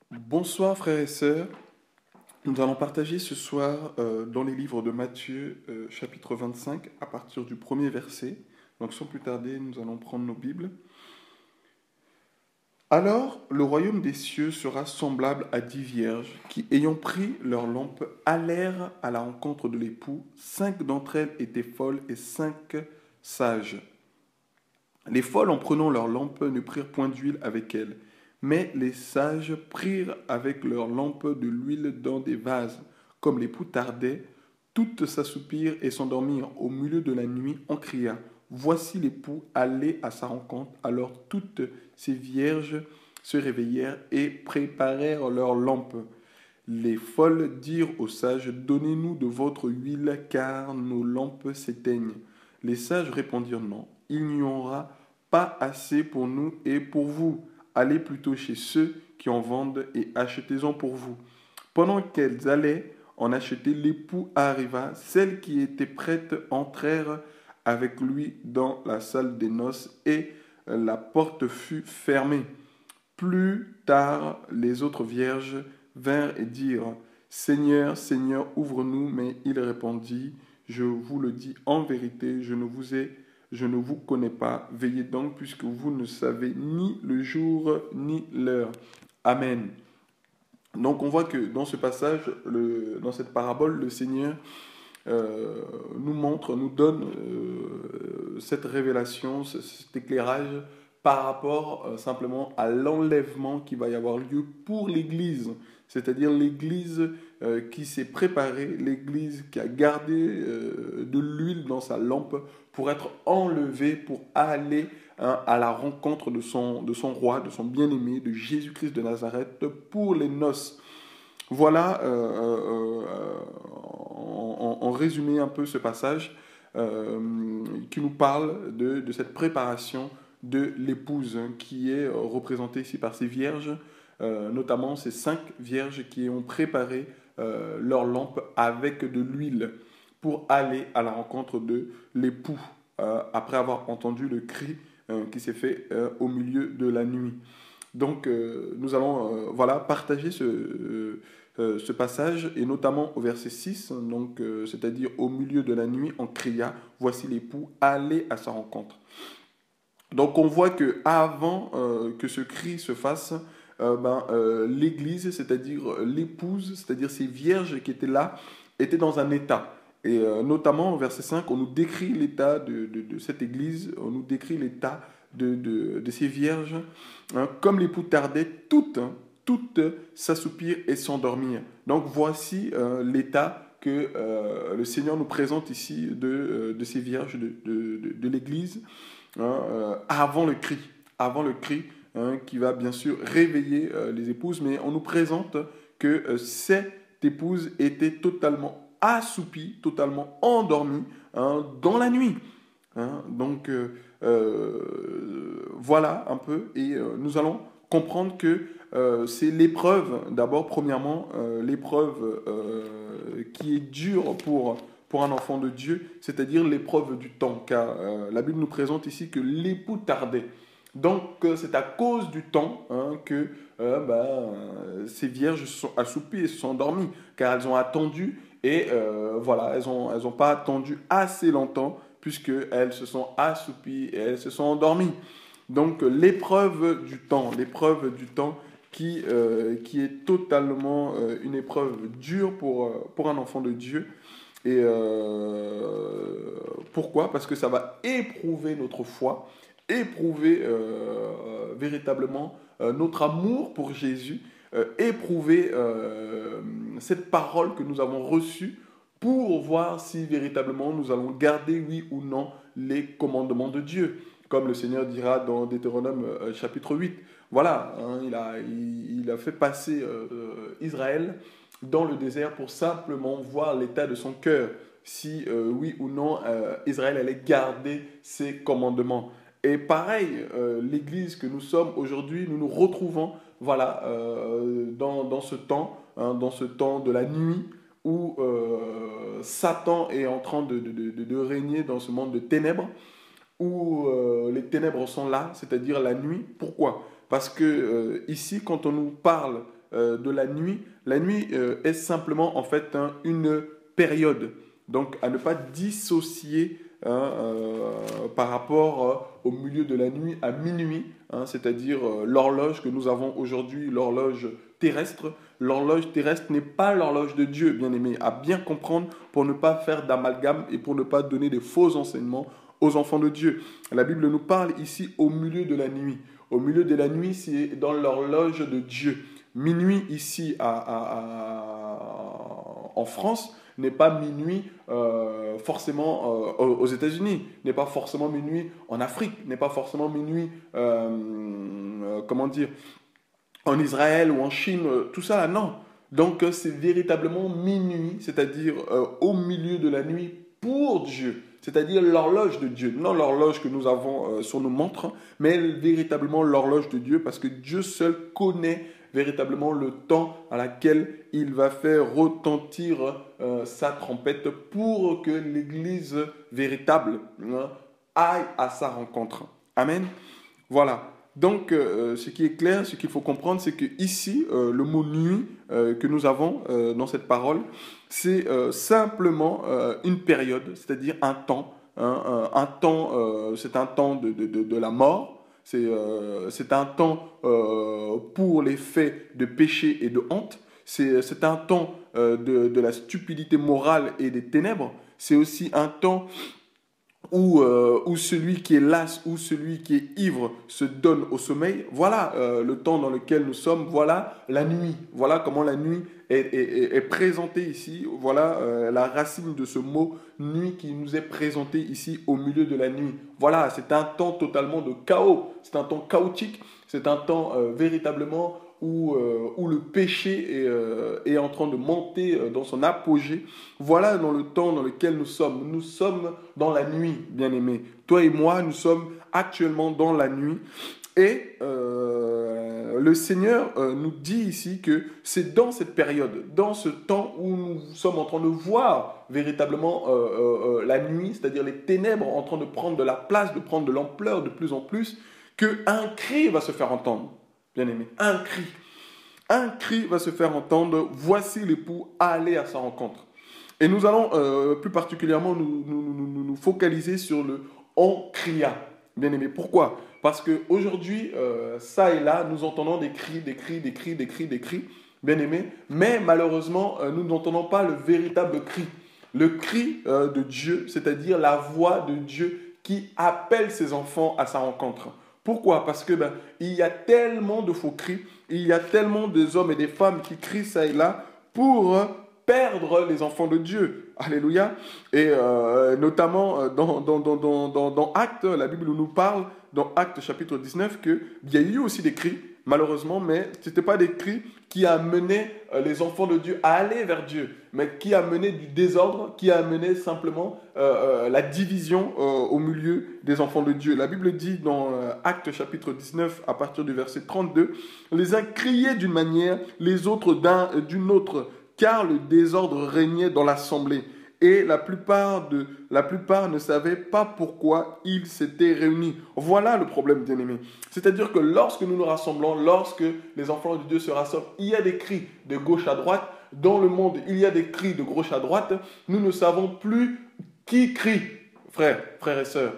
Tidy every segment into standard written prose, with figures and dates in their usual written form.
Bonsoir frères et sœurs, nous allons partager ce soir dans les livres de Matthieu chapitre 25 à partir du premier verset. Donc sans plus tarder, nous allons prendre nos Bibles. Alors le royaume des cieux sera semblable à 10 vierges qui, ayant pris leurs lampes, allèrent à la rencontre de l'époux. 5 d'entre elles étaient folles et 5 sages. Les folles, en prenant leurs lampes, ne prirent point d'huile avec elles, mais les sages prirent avec leurs lampes de l'huile dans des vases. Comme l'époux tardait, toutes s'assoupirent et s'endormirent. Au milieu de la nuit, on cria, voici l'époux, allez à sa rencontre. Alors toutes ces vierges se réveillèrent et préparèrent leurs lampes. Les folles dirent aux sages, donnez-nous de votre huile, car nos lampes s'éteignent. Les sages répondirent, non, il n'y aura pas assez pour nous et pour vous. Allez plutôt chez ceux qui en vendent et achetez-en pour vous. Pendant qu'elles allaient en acheter, l'époux arriva. Celles qui étaient prêtes entrèrent avec lui dans la salle des noces et la porte fut fermée. Plus tard, les autres vierges vinrent et dirent, Seigneur, Seigneur, ouvre-nous. Mais il répondit, je vous le dis en vérité, je ne vous connais pas. Veillez donc, puisque vous ne savez ni le jour ni l'heure. Amen. Donc on voit que dans ce passage, dans cette parabole, le Seigneur nous montre, nous donne cette révélation, cet éclairage par rapport simplement à l'enlèvement qui va y avoir lieu pour l'Église. C'est-à-dire l'Église qui s'est préparée, l'Église qui a gardé de l'huile dans sa lampe pour être enlevée, pour aller à la rencontre de son roi, de son bien-aimé, de Jésus-Christ de Nazareth, pour les noces. Voilà, en résumé un peu ce passage qui nous parle de cette préparation de l'épouse qui est représentée ici par ces vierges, notamment ces 5 vierges qui ont préparé leur lampe avec de l'huile pour aller à la rencontre de l'époux après avoir entendu le cri qui s'est fait au milieu de la nuit. Donc nous allons voilà, partager ce passage, et notamment au verset 6, donc, c'est-à-dire au milieu de la nuit, on cria, voici l'époux, allez à sa rencontre. Donc on voit que avant que ce cri se fasse, l'Église, c'est-à-dire l'épouse, c'est-à-dire ces vierges qui étaient là, étaient dans un état. Et notamment au verset 5, on nous décrit l'état de cette Église, on nous décrit l'état de ces vierges, hein, comme l'époux tardait, toutes s'assoupirent et s'endormirent. Donc voici l'état que le Seigneur nous présente ici de ces vierges de l'Église, hein, avant le cri, hein, qui va bien sûr réveiller les épouses, mais on nous présente que cette épouse était totalement assoupie, totalement endormie, hein, dans la nuit. Hein. Donc voilà un peu, et nous allons comprendre que c'est l'épreuve, d'abord, premièrement, l'épreuve qui est dure pour un enfant de Dieu, c'est-à-dire l'épreuve du temps, car la Bible nous présente ici que l'époux tardait. Donc c'est à cause du temps, hein, que ces vierges se sont assoupies et se sont endormies, car elles ont attendu, et voilà, elles ont pas attendu assez longtemps, puisqu'elles se sont assoupies et elles se sont endormies. Donc l'épreuve du temps qui est totalement une épreuve dure pour un enfant de Dieu. Et pourquoi? Parce que ça va éprouver notre foi, éprouver véritablement notre amour pour Jésus, éprouver cette parole que nous avons reçue pour voir si véritablement nous allons garder, oui ou non, les commandements de Dieu. Comme le Seigneur dira dans Deutéronome chapitre 8. Voilà, hein, il a fait passer Israël dans le désert pour simplement voir l'état de son cœur, si oui ou non Israël allait garder ses commandements. Et pareil, l'Église que nous sommes aujourd'hui, nous nous retrouvons voilà, dans ce temps, hein, dans ce temps de la nuit, où Satan est en train de régner dans ce monde de ténèbres, où les ténèbres sont là, c'est-à-dire la nuit. Pourquoi? Parce que ici, quand on nous parle de la nuit est simplement en fait une période. Donc à ne pas dissocier par rapport au milieu de la nuit à minuit, c'est-à-dire l'horloge que nous avons aujourd'hui, l'horloge terrestre. L'horloge terrestre n'est pas l'horloge de Dieu, bien aimé, à bien comprendre pour ne pas faire d'amalgame et pour ne pas donner des faux enseignements aux enfants de Dieu. La Bible nous parle ici au milieu de la nuit. Au milieu de la nuit, c'est dans l'horloge de Dieu. Minuit ici en France n'est pas minuit forcément aux États-Unis, n'est pas forcément minuit en Afrique, n'est pas forcément minuit, comment dire, en Israël ou en Chine, tout ça, non. Donc c'est véritablement minuit, c'est-à-dire au milieu de la nuit pour Dieu, c'est-à-dire l'horloge de Dieu, non l'horloge que nous avons sur nos montres, mais véritablement l'horloge de Dieu, parce que Dieu seul connaît véritablement le temps à laquelle il va faire retentir sa trompette pour que l'Église véritable aille à sa rencontre. Amen. Voilà. Donc, ce qui est clair, ce qu'il faut comprendre, c'est que ici, le mot nuit que nous avons dans cette parole, c'est simplement une période, c'est-à-dire un temps. C'est un temps de la mort. C'est un temps pour les faits de péché et de honte. C'est un temps de la stupidité morale et des ténèbres. C'est aussi un temps où celui qui est las, ou celui qui est ivre se donne au sommeil. Voilà le temps dans lequel nous sommes. Voilà la nuit. Voilà comment la nuit est présentée ici. Voilà la racine de ce mot nuit qui nous est présenté ici au milieu de la nuit. Voilà, c'est un temps totalement de chaos. C'est un temps chaotique. C'est un temps véritablement où le péché est en train de monter dans son apogée. Voilà dans le temps dans lequel nous sommes. Nous sommes dans la nuit, bien-aimés. Toi et moi, nous sommes actuellement dans la nuit. Et le Seigneur nous dit ici que c'est dans cette période, dans ce temps où nous sommes en train de voir véritablement la nuit, c'est-à-dire les ténèbres en train de prendre de la place, de prendre de l'ampleur de plus en plus, qu'un cri va se faire entendre. Bien-aimé, un cri. Un cri va se faire entendre. Voici l'époux, allez à sa rencontre. Et nous allons plus particulièrement nous focaliser sur le on cria. Bien-aimé, pourquoi? Parce qu'aujourd'hui, ça et là, nous entendons des cris, bien-aimé, mais malheureusement, nous n'entendons pas le véritable cri. Le cri de Dieu, c'est-à-dire la voix de Dieu qui appelle ses enfants à sa rencontre. Pourquoi? Parce que il y a tellement de faux cris, il y a tellement des hommes et des femmes qui crient ça et là pour perdre les enfants de Dieu. Alléluia. Et notamment dans Actes, la Bible nous parle, dans Actes chapitre 19, qu'il y a eu aussi des cris, malheureusement, mais ce n'étaient pas des cris qui amenaient les enfants de Dieu à aller vers Dieu, mais qui amenaient du désordre, qui amenaient simplement la division au milieu des enfants de Dieu. La Bible dit dans Actes chapitre 19, à partir du verset 32, « Les uns criaient d'une manière, les autres d'une autre, car le désordre régnait dans l'assemblée. Et la plupart ne savaient pas pourquoi ils s'étaient réunis. » Voilà le problème, bien-aimés. C'est-à-dire que lorsque nous nous rassemblons, lorsque les enfants de Dieu se rassemblent, il y a des cris de gauche à droite. Dans le monde, il y a des cris de gauche à droite. Nous ne savons plus qui crie, frères et sœurs.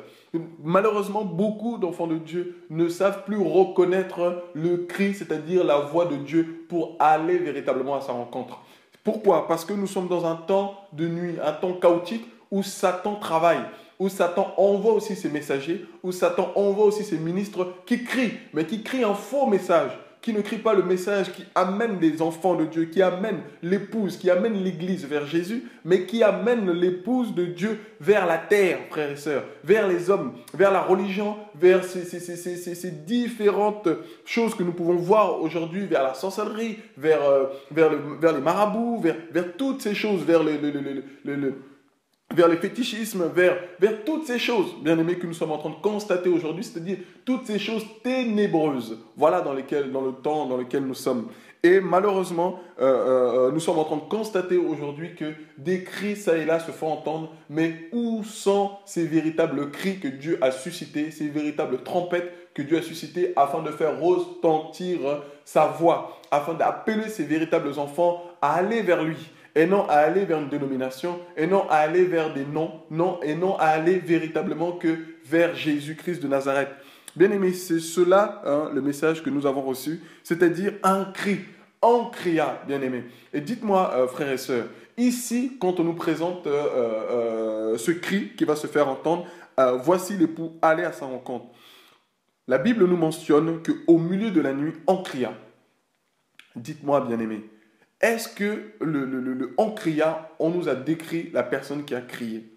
Malheureusement, beaucoup d'enfants de Dieu ne savent plus reconnaître le cri, c'est-à-dire la voix de Dieu pour aller véritablement à sa rencontre. Pourquoi? Parce que nous sommes dans un temps de nuit, un temps chaotique où Satan travaille, où Satan envoie aussi ses messagers, où Satan envoie aussi ses ministres qui crient, mais qui crient un faux message, qui ne crient pas le message qui amène les enfants de Dieu, qui amène l'épouse, qui amène l'Église vers Jésus, mais qui amène l'épouse de Dieu vers la terre, frères et sœurs, vers les hommes, vers la religion, vers ces différentes choses que nous pouvons voir aujourd'hui, vers la sorcellerie, vers les marabouts, vers toutes ces choses, vers le fétichisme, vers toutes ces choses, bien aimés, que nous sommes en train de constater aujourd'hui, c'est-à-dire toutes ces choses ténébreuses. Voilà dans le temps dans lequel nous sommes. Et malheureusement, nous sommes en train de constater aujourd'hui que des cris, ça et là, se font entendre, mais où sont ces véritables cris que Dieu a suscités, ces véritables trompettes que Dieu a suscité afin de faire retentir sa voix, afin d'appeler ses véritables enfants à aller vers lui, et non à aller vers une dénomination, et non à aller vers des noms, non, et non à aller véritablement que vers Jésus-Christ de Nazareth. Bien-aimés, c'est cela le message que nous avons reçu, c'est-à-dire un cri. On cria, bien-aimés. Et dites-moi, frères et sœurs, ici, quand on nous présente ce cri qui va se faire entendre, voici l'époux, allez à sa rencontre. La Bible nous mentionne qu'au milieu de la nuit, on cria. Dites-moi, bien-aimés, est-ce que le on cria, on nous a décrit la personne qui a crié?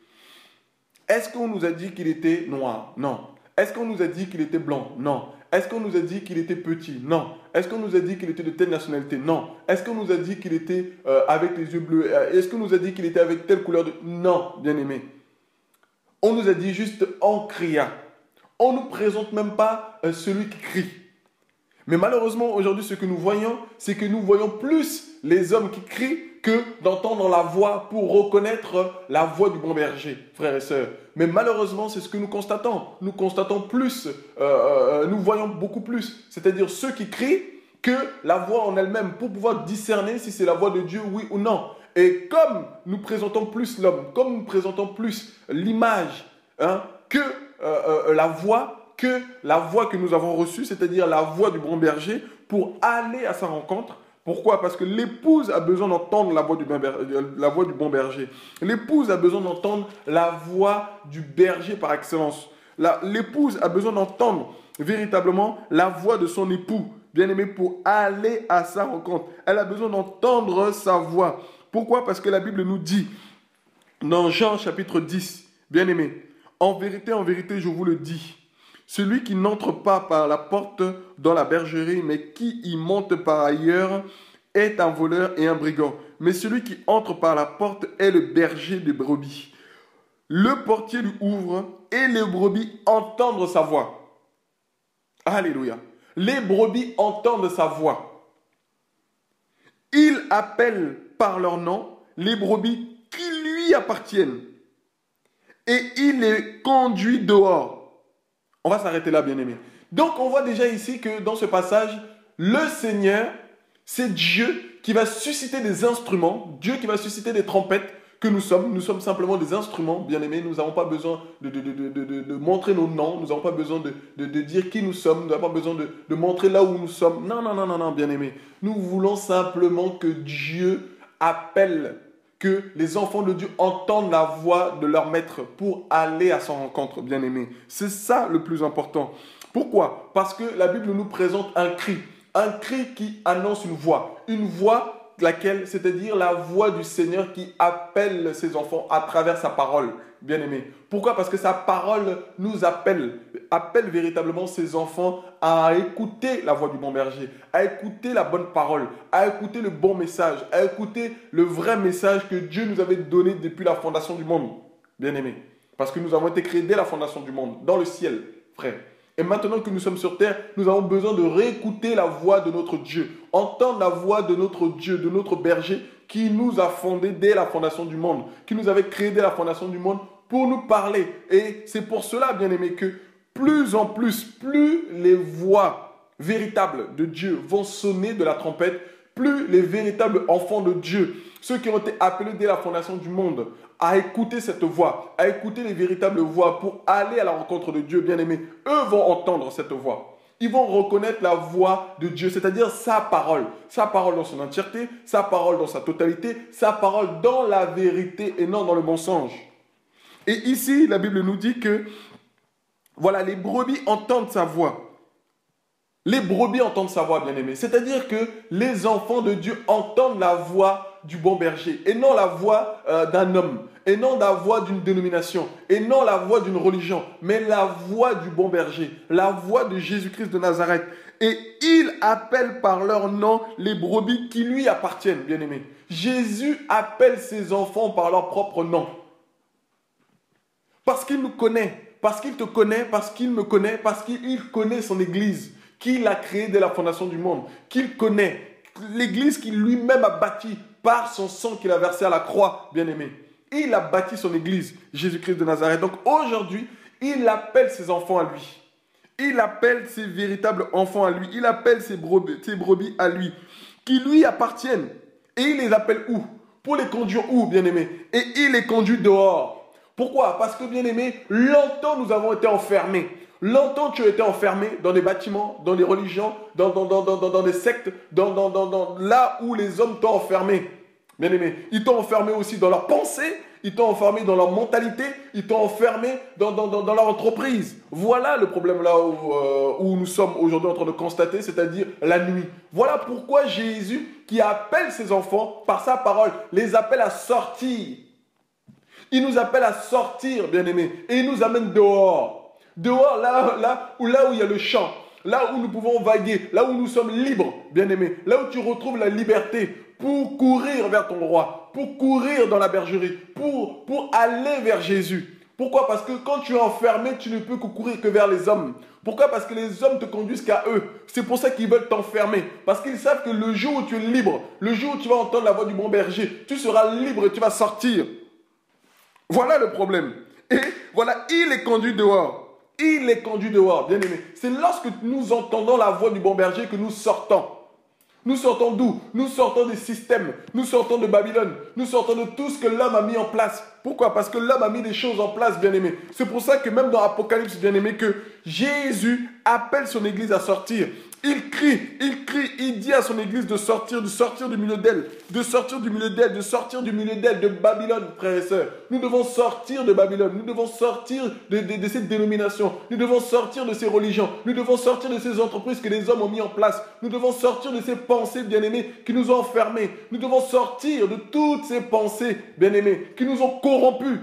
Est-ce qu'on nous a dit qu'il était noir? Non. Est-ce qu'on nous a dit qu'il était blanc? Non. Est-ce qu'on nous a dit qu'il était petit? Non. Est-ce qu'on nous a dit qu'il était de telle nationalité? Non. Est-ce qu'on nous a dit qu'il était avec les yeux bleus? Est-ce qu'on nous a dit qu'il était avec telle couleur de... Non, bien-aimé. On nous a dit juste on cria. On ne nous présente même pas celui qui crie. Mais malheureusement, aujourd'hui, ce que nous voyons, c'est que nous voyons plus les hommes qui crient que d'entendre la voix pour reconnaître la voix du bon berger, frères et sœurs. Mais malheureusement, c'est ce que nous constatons. Nous constatons plus, nous voyons beaucoup plus. C'est-à-dire ceux qui crient que la voix en elle-même pour pouvoir discerner si c'est la voix de Dieu, oui ou non. Et comme nous présentons plus l'homme, comme nous présentons plus l'image que la voix que nous avons reçue, c'est-à-dire la voix du bon berger, pour aller à sa rencontre. Pourquoi? Parce que l'épouse a besoin d'entendre la voix du bon berger. L'épouse a besoin d'entendre la voix du berger par excellence. L'épouse a besoin d'entendre véritablement la voix de son époux, bien-aimé, pour aller à sa rencontre. Elle a besoin d'entendre sa voix. Pourquoi? Parce que la Bible nous dit, dans Jean chapitre 10, bien-aimé, en vérité, je vous le dis, celui qui n'entre pas par la porte dans la bergerie, mais qui y monte par ailleurs, est un voleur et un brigand. Mais celui qui entre par la porte est le berger des brebis. Le portier lui ouvre et les brebis entendent sa voix. Alléluia. Les brebis entendent sa voix. Il appelle par leur nom les brebis qui lui appartiennent. Et il les conduit dehors. On va s'arrêter là, bien-aimés. Donc, on voit déjà ici que dans ce passage, le Seigneur, c'est Dieu qui va susciter des instruments, Dieu qui va susciter des trompettes que nous sommes. Nous sommes simplement des instruments, bien-aimés. Nous n'avons pas besoin de montrer nos noms, nous n'avons pas besoin de dire qui nous sommes, nous n'avons pas besoin de montrer là où nous sommes. Non, bien-aimés. Nous voulons simplement que Dieu appelle, que les enfants de Dieu entendent la voix de leur maître pour aller à son rencontre, bien-aimé. C'est ça le plus important. Pourquoi? Parce que la Bible nous présente un cri qui annonce une voix laquelle, c'est-à-dire la voix du Seigneur qui appelle ses enfants à travers sa parole, bien-aimé. Pourquoi? Parce que sa parole nous appelle véritablement ses enfants à écouter la voix du bon berger, à écouter la bonne parole, à écouter le bon message, à écouter le vrai message que Dieu nous avait donné depuis la fondation du monde, bien-aimé. Parce que nous avons été créés dès la fondation du monde, dans le ciel, frère. Et maintenant que nous sommes sur terre, nous avons besoin de réécouter la voix de notre Dieu, entendre la voix de notre Dieu, de notre berger qui nous a fondés dès la fondation du monde, qui nous avait créés dès la fondation du monde pour nous parler. Et c'est pour cela, bien-aimés, que plus en plus, plus les voix véritables de Dieu vont sonner de la trompette, plus les véritables enfants de Dieu, ceux qui ont été appelés dès la fondation du monde, à écouter cette voix, à écouter les véritables voix pour aller à la rencontre de Dieu, bien-aimé, eux vont entendre cette voix. Ils vont reconnaître la voix de Dieu, c'est-à-dire sa parole dans son entièreté, sa parole dans sa totalité, sa parole dans la vérité et non dans le mensonge. Et ici, la Bible nous dit que, voilà, les brebis entendent sa voix. Les brebis entendent sa voix, bien-aimé. C'est-à-dire que les enfants de Dieu entendent la voix du bon berger et non la voix d'un homme, et non la voix d'une dénomination, et non la voix d'une religion, mais la voix du bon berger, la voix de Jésus-Christ de Nazareth. Et il appelle par leur nom les brebis qui lui appartiennent, bien-aimé. Jésus appelle ses enfants par leur propre nom. Parce qu'il nous connaît, parce qu'il te connaît, parce qu'il me connaît, parce qu'il connaît son Église, qu'il a créée dès la fondation du monde, qu'il connaît, l'Église qu'il lui-même a bâtie par son sang qu'il a versé à la croix, bien-aimé. Il a bâti son Église, Jésus-Christ de Nazareth. Donc aujourd'hui, il appelle ses enfants à lui. Il appelle ses véritables enfants à lui. Il appelle ses brebis à lui, qui lui appartiennent. Et il les appelle où? Pour les conduire où, bien-aimés? Et il les conduit dehors. Pourquoi? Parce que, bien-aimés, longtemps nous avons été enfermés. Longtemps tu as été enfermé dans des bâtiments, dans des religions, dans des sectes, là où les hommes t'ont enfermé. Bien-aimés, ils t'ont enfermé aussi dans leurs pensées, ils t'ont enfermé dans leur mentalité, ils t'ont enfermé dans leur entreprise. Voilà le problème là où nous sommes aujourd'hui en train de constater, c'est-à-dire la nuit. Voilà pourquoi Jésus, qui appelle ses enfants par sa parole, les appelle à sortir. Il nous appelle à sortir, bien-aimés, et il nous amène dehors. Dehors, là où il y a le champ, là où nous pouvons vaguer, là où nous sommes libres, bien-aimés, là où tu retrouves la liberté pour courir vers ton roi, pour courir dans la bergerie, pour aller vers Jésus. Pourquoi? Parce que quand tu es enfermé, tu ne peux que courir que vers les hommes. Pourquoi? Parce que les hommes te conduisent qu'à eux. C'est pour ça qu'ils veulent t'enfermer. Parce qu'ils savent que le jour où tu es libre, le jour où tu vas entendre la voix du bon berger, tu seras libre et tu vas sortir. Voilà le problème. Et voilà, il est conduit dehors. Il est conduit dehors, bien aimé. C'est lorsque nous entendons la voix du bon berger que nous sortons. Nous sortons d'où? Nous sortons des systèmes, nous sortons de Babylone, nous sortons de tout ce que l'homme a mis en place. Pourquoi? Parce que l'homme a mis des choses en place, bien-aimé. C'est pour ça que même dans Apocalypse, bien-aimé, que Jésus appelle son église à sortir. Il crie, il dit à son église de sortir du milieu d'elle, de sortir du milieu d'elle, de sortir du milieu d'elle, de Babylone, frères et sœurs. Nous devons sortir de Babylone, nous devons sortir de cette dénomination, nous devons sortir de ces religions, nous devons sortir de ces entreprises que les hommes ont mis en place, nous devons sortir de ces pensées, bien-aimées, qui nous ont enfermés, nous devons sortir de toutes ces pensées, bien-aimées, qui nous ont corrompus.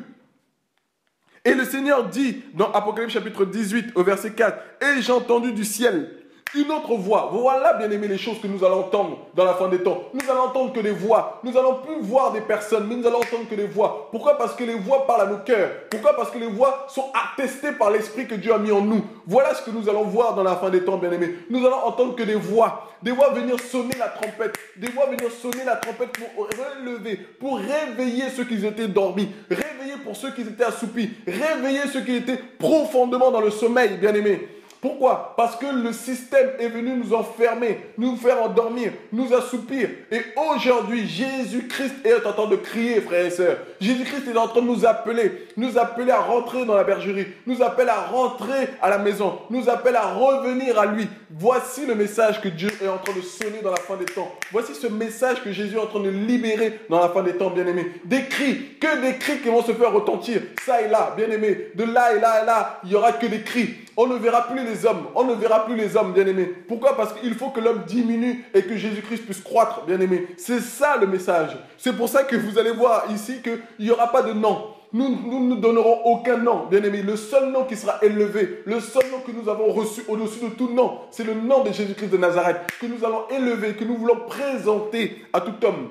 Et le Seigneur dit dans Apocalypse chapitre 18 au verset 4, « Et j'ai entendu du ciel une autre voix. » Voilà, bien aimé, les choses que nous allons entendre dans la fin des temps. Nous allons entendre que des voix. Nous n'allons plus voir des personnes, mais nous allons entendre que des voix. Pourquoi? Parce que les voix parlent à nos cœurs. Pourquoi? Parce que les voix sont attestées par l'Esprit que Dieu a mis en nous. Voilà ce que nous allons voir dans la fin des temps, bien aimé. Nous allons entendre que des voix venir sonner la trompette. Des voix venir sonner la trompette pour relever, pour réveiller ceux qui étaient dormis. Réveiller pour ceux qui étaient assoupis. Réveiller ceux qui étaient profondément dans le sommeil, bien aimé. Pourquoi? Parce que le système est venu nous enfermer, nous faire endormir, nous assoupir. Et aujourd'hui, Jésus-Christ est en train de crier, frères et sœurs. Jésus-Christ est en train de nous appeler à rentrer dans la bergerie, nous appelle à rentrer à la maison, nous appelle à revenir à lui. Voici le message que Dieu est en train de sonner dans la fin des temps. Voici ce message que Jésus est en train de libérer dans la fin des temps, bien-aimés. Des cris, que des cris qui vont se faire retentir, ça et là, bien-aimés. De là et là et là, il n'y aura que des cris. On ne verra plus les hommes. On ne verra plus les hommes, bien-aimés. Pourquoi? Parce qu'il faut que l'homme diminue et que Jésus-Christ puisse croître, bien-aimés. C'est ça le message. C'est pour ça que vous allez voir ici qu'il n'y aura pas de nom. Nous ne donnerons aucun nom, bien-aimés. Le seul nom qui sera élevé, le seul nom que nous avons reçu au-dessus de tout nom, c'est le nom de Jésus-Christ de Nazareth, que nous allons élever, que nous voulons présenter à tout homme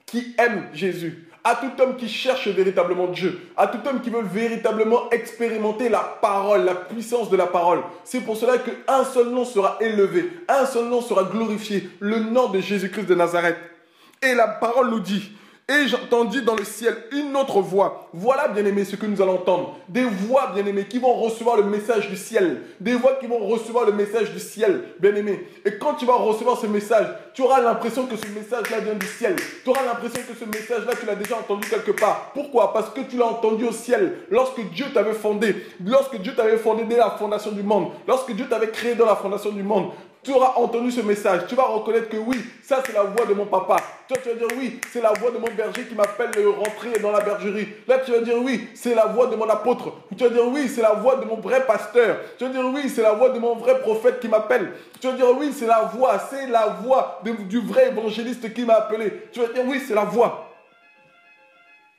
qui aime Jésus. À tout homme qui cherche véritablement Dieu, à tout homme qui veut véritablement expérimenter la parole, la puissance de la parole. C'est pour cela qu'un seul nom sera élevé, un seul nom sera glorifié, le nom de Jésus-Christ de Nazareth. Et la parole nous dit, et j'entendis dans le ciel une autre voix. Voilà, bien-aimés, ce que nous allons entendre. Des voix, bien-aimés, qui vont recevoir le message du ciel. Des voix qui vont recevoir le message du ciel, bien-aimés. Et quand tu vas recevoir ce message, tu auras l'impression que ce message-là vient du ciel. Tu auras l'impression que ce message-là, tu l'as déjà entendu quelque part. Pourquoi? Parce que tu l'as entendu au ciel. Lorsque Dieu t'avait fondé, dès la fondation du monde, lorsque Dieu t'avait créé dans la fondation du monde, tu auras entendu ce message. Tu vas reconnaître que oui, ça c'est la voix de mon papa. Toi tu vas dire oui, c'est la voix de mon berger qui m'appelle de rentrer dans la bergerie. Là tu vas dire oui, c'est la voix de mon apôtre. Tu vas dire oui, c'est la voix de mon vrai pasteur. Tu vas dire oui, c'est la voix de mon vrai prophète qui m'appelle. Tu vas dire oui, c'est la voix du vrai évangéliste qui m'a appelé. Tu vas dire oui, c'est la voix.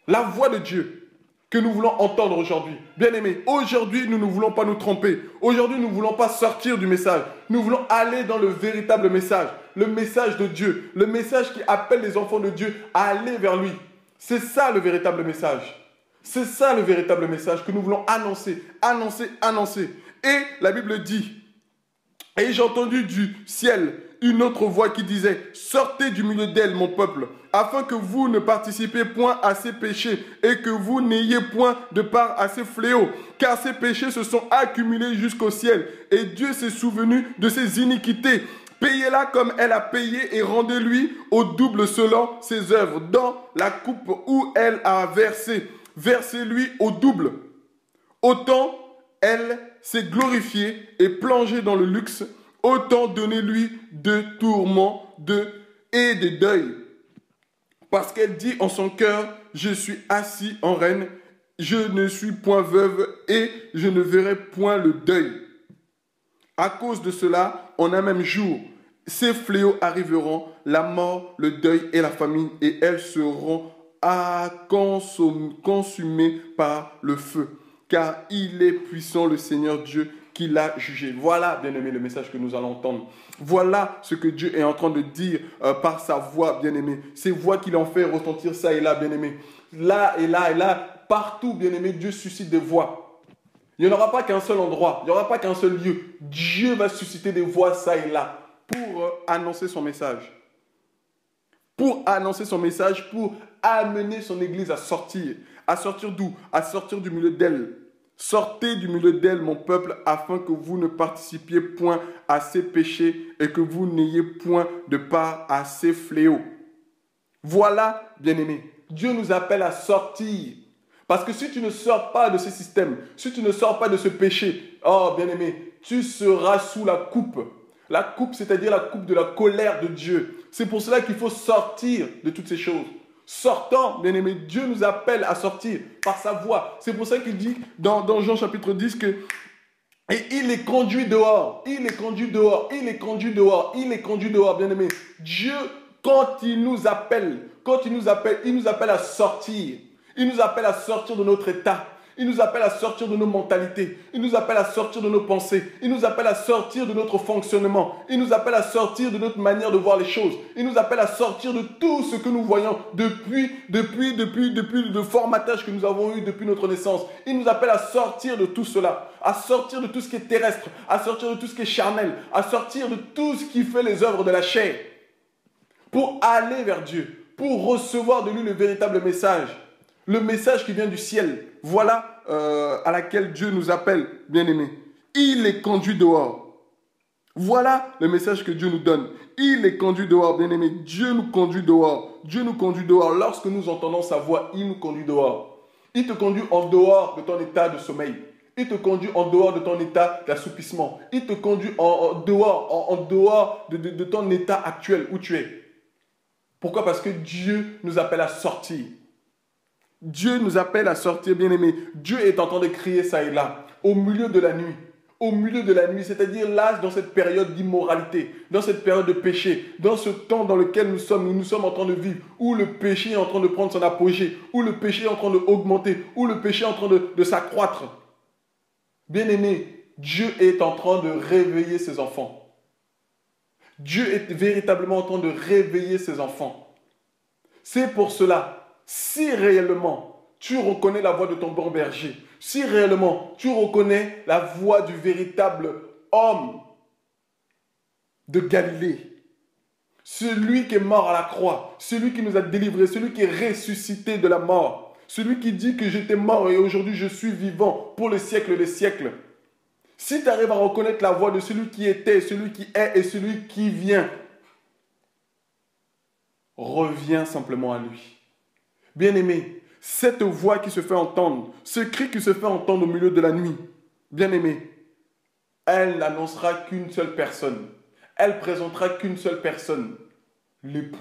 La voix de Dieu que nous voulons entendre aujourd'hui. Bien-aimés, aujourd'hui, nous ne voulons pas nous tromper. Aujourd'hui, nous ne voulons pas sortir du message. Nous voulons aller dans le véritable message. Le message de Dieu. Le message qui appelle les enfants de Dieu à aller vers lui. C'est ça le véritable message. C'est ça le véritable message que nous voulons annoncer. Et la Bible dit, Et j'ai entendu du ciel une autre voix qui disait, sortez du milieu d'elle, mon peuple, afin que vous ne participiez point à ces péchés et que vous n'ayez point de part à ces fléaux, car ces péchés se sont accumulés jusqu'au ciel et Dieu s'est souvenu de ses iniquités. Payez-la comme elle a payé et rendez-lui au double selon ses œuvres. Dans la coupe où elle a versé, versez-lui au double. Autant elle s'est glorifiée et plongée dans le luxe, autant donnez-lui de tourments et de deuil. Parce qu'elle dit en son cœur, je suis assis en reine, je ne suis point veuve et je ne verrai point le deuil. À cause de cela, en un même jour, ces fléaux arriveront, la mort, le deuil et la famine, et elles seront consumées par le feu. Car il est puissant le Seigneur Dieu qui l'a jugé. Voilà, bien-aimé, le message que nous allons entendre. Voilà ce que Dieu est en train de dire par sa voix, bien-aimé. Ces voix qu'il en fait retentir ça et là, bien-aimé. Là et là et là, partout, bien-aimé, Dieu suscite des voix. Il n'y en aura pas qu'un seul endroit, il n'y aura pas qu'un seul lieu. Dieu va susciter des voix ça et là pour annoncer son message. Pour annoncer son message, pour amener son église à sortir. À sortir d'où? À sortir du milieu d'elle. Sortez du milieu d'elle, mon peuple, afin que vous ne participiez point à ces péchés et que vous n'ayez point de part à ces fléaux. Voilà, bien-aimés, Dieu nous appelle à sortir. Parce que si tu ne sors pas de ce système, si tu ne sors pas de ce péché, oh, bien-aimé, tu seras sous la coupe. La coupe, c'est-à-dire la coupe de la colère de Dieu. C'est pour cela qu'il faut sortir de toutes ces choses. Sortant, bien-aimé, Dieu nous appelle à sortir par sa voix. C'est pour ça qu'il dit dans Jean chapitre 10 que et il les conduit dehors, il les conduit dehors, il les conduit dehors, il les conduit dehors, bien-aimé. Dieu, quand il nous appelle, il nous appelle à sortir. Il nous appelle à sortir de notre état. Il nous appelle à sortir de nos mentalités. Il nous appelle à sortir de nos pensées. Il nous appelle à sortir de notre fonctionnement. Il nous appelle à sortir de notre manière de voir les choses. Il nous appelle à sortir de tout ce que nous voyons depuis le formatage que nous avons eu depuis notre naissance. Il nous appelle à sortir de tout cela, à sortir de tout ce qui est terrestre, à sortir de tout ce qui est charnel, à sortir de tout ce qui fait les œuvres de la chair, pour aller vers Dieu, pour recevoir de lui le véritable message. Le message qui vient du ciel. Voilà à laquelle Dieu nous appelle, bien-aimés. Il les conduit dehors. Voilà le message que Dieu nous donne. Il les conduit dehors, bien-aimés. Dieu nous conduit dehors. Dieu nous conduit dehors. Lorsque nous entendons sa voix, il nous conduit dehors. Il te conduit en dehors de ton état de sommeil. Il te conduit en dehors de ton état d'assoupissement. Il te conduit en dehors de ton état actuel où tu es. Pourquoi? Parce que Dieu nous appelle à sortir. Dieu nous appelle à sortir, bien-aimés. Dieu est en train de crier ça et là, au milieu de la nuit. Au milieu de la nuit, c'est-à-dire là, dans cette période d'immoralité, dans cette période de péché, dans ce temps dans lequel nous sommes en train de vivre, où le péché est en train de prendre son apogée, où le péché est en train d'augmenter, où le péché est en train de s'accroître. Bien-aimés, Dieu est en train de réveiller ses enfants. Dieu est véritablement en train de réveiller ses enfants. C'est pour cela. Si réellement tu reconnais la voix de ton bon berger, si réellement tu reconnais la voix du véritable homme de Galilée, celui qui est mort à la croix, celui qui nous a délivrés, celui qui est ressuscité de la mort, celui qui dit que j'étais mort et aujourd'hui je suis vivant pour les siècles des siècles. Si tu arrives à reconnaître la voix de celui qui était, celui qui est et celui qui vient, reviens simplement à lui. Bien-aimé, cette voix qui se fait entendre, ce cri qui se fait entendre au milieu de la nuit, bien-aimé, elle n'annoncera qu'une seule personne. Elle présentera qu'une seule personne, l'époux,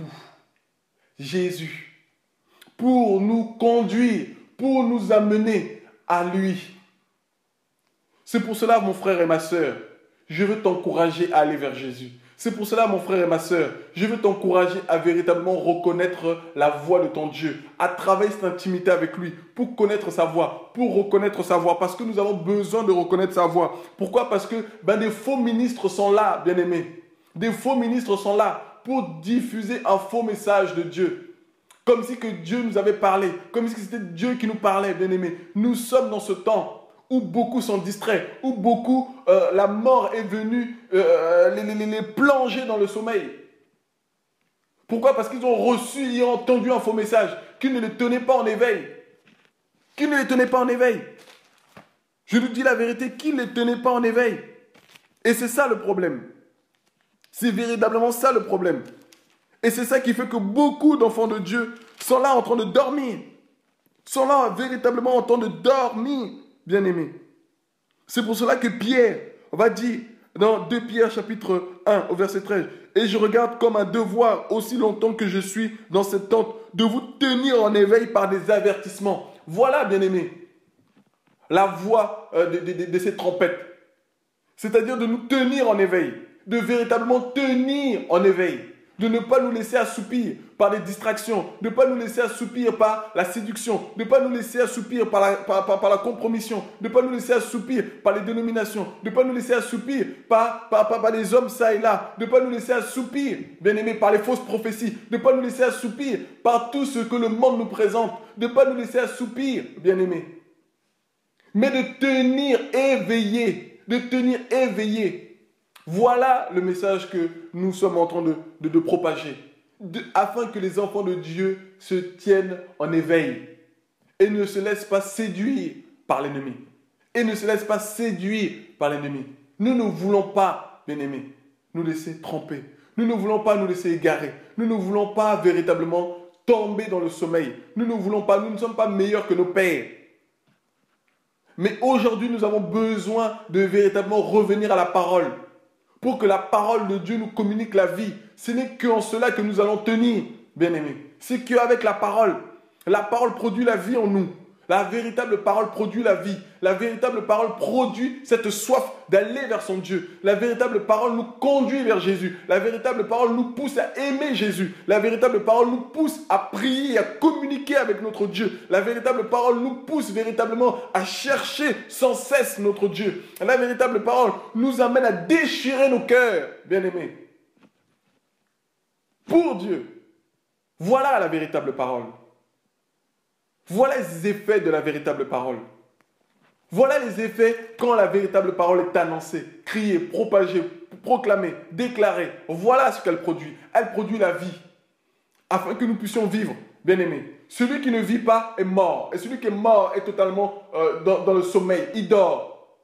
Jésus, pour nous conduire, pour nous amener à lui. C'est pour cela, mon frère et ma sœur, je veux t'encourager à aller vers Jésus. C'est pour cela, mon frère et ma sœur, je veux t'encourager à véritablement reconnaître la voix de ton Dieu, à travailler cette intimité avec lui, pour connaître sa voix, pour reconnaître sa voix, parce que nous avons besoin de reconnaître sa voix. Pourquoi? Parce que des faux ministres sont là, bien-aimés. Des faux ministres sont là pour diffuser un faux message de Dieu. Comme si que Dieu nous avait parlé, comme si c'était Dieu qui nous parlait, bien-aimés. Nous sommes dans ce temps où beaucoup sont distraits, où beaucoup, la mort est venue les plonger dans le sommeil. Pourquoi? Parce qu'ils ont reçu et entendu un faux message, qui ne les tenait pas en éveil. Qui ne les tenait pas en éveil. Je vous dis la vérité, qui ne les tenait pas en éveil. Et c'est ça le problème. C'est véritablement ça le problème. Et c'est ça qui fait que beaucoup d'enfants de Dieu sont là en train de dormir. Sont là véritablement en train de dormir, bien-aimés. C'est pour cela que Pierre va dire dans 2 Pierre chapitre 1 au verset 13, « Et je regarde comme un devoir, aussi longtemps que je suis dans cette tente, de vous tenir en éveil par des avertissements. » Voilà, bien-aimés, la voix de ces trompettes. C'est-à-dire de nous tenir en éveil, de véritablement tenir en éveil, de ne pas nous laisser assoupir par les distractions, de ne pas nous laisser assoupir par la séduction, de ne pas nous laisser assoupir par la compromission, de ne pas nous laisser assoupir par les dénominations, de ne pas nous laisser assoupir par les hommes ça et là, de ne pas nous laisser assoupir, bien aimé, par les fausses prophéties, de ne pas nous laisser assoupir par tout ce que le monde nous présente, de ne pas nous laisser assoupir, bien aimé, mais de tenir éveillé, de tenir éveillé. Voilà le message que nous sommes en train de propager, afin que les enfants de Dieu se tiennent en éveil et ne se laissent pas séduire par l'ennemi. Et ne se laissent pas séduire par l'ennemi. Nous ne voulons pas, bien-aimés, nous laisser tromper. Nous ne voulons pas nous laisser égarer. Nous ne voulons pas véritablement tomber dans le sommeil. Nous ne sommes pas meilleurs que nos pères. Mais aujourd'hui, nous avons besoin de véritablement revenir à la parole. Pour que la parole de Dieu nous communique la vie. Ce n'est qu'en cela que nous allons tenir, bien-aimés. C'est qu'avec la parole produit la vie en nous. La véritable parole produit la vie. La véritable parole produit cette soif d'aller vers son Dieu. La véritable parole nous conduit vers Jésus. La véritable parole nous pousse à aimer Jésus. La véritable parole nous pousse à prier, à communiquer avec notre Dieu. La véritable parole nous pousse véritablement à chercher sans cesse notre Dieu. La véritable parole nous amène à déchirer nos cœurs, bien-aimés, pour Dieu. Voilà la véritable parole. Voilà les effets de la véritable parole. Voilà les effets quand la véritable parole est annoncée, criée, propagée, proclamée, déclarée. Voilà ce qu'elle produit. Elle produit la vie, afin que nous puissions vivre, bien-aimés. Celui qui ne vit pas est mort. Et celui qui est mort est totalement dans le sommeil. Il dort.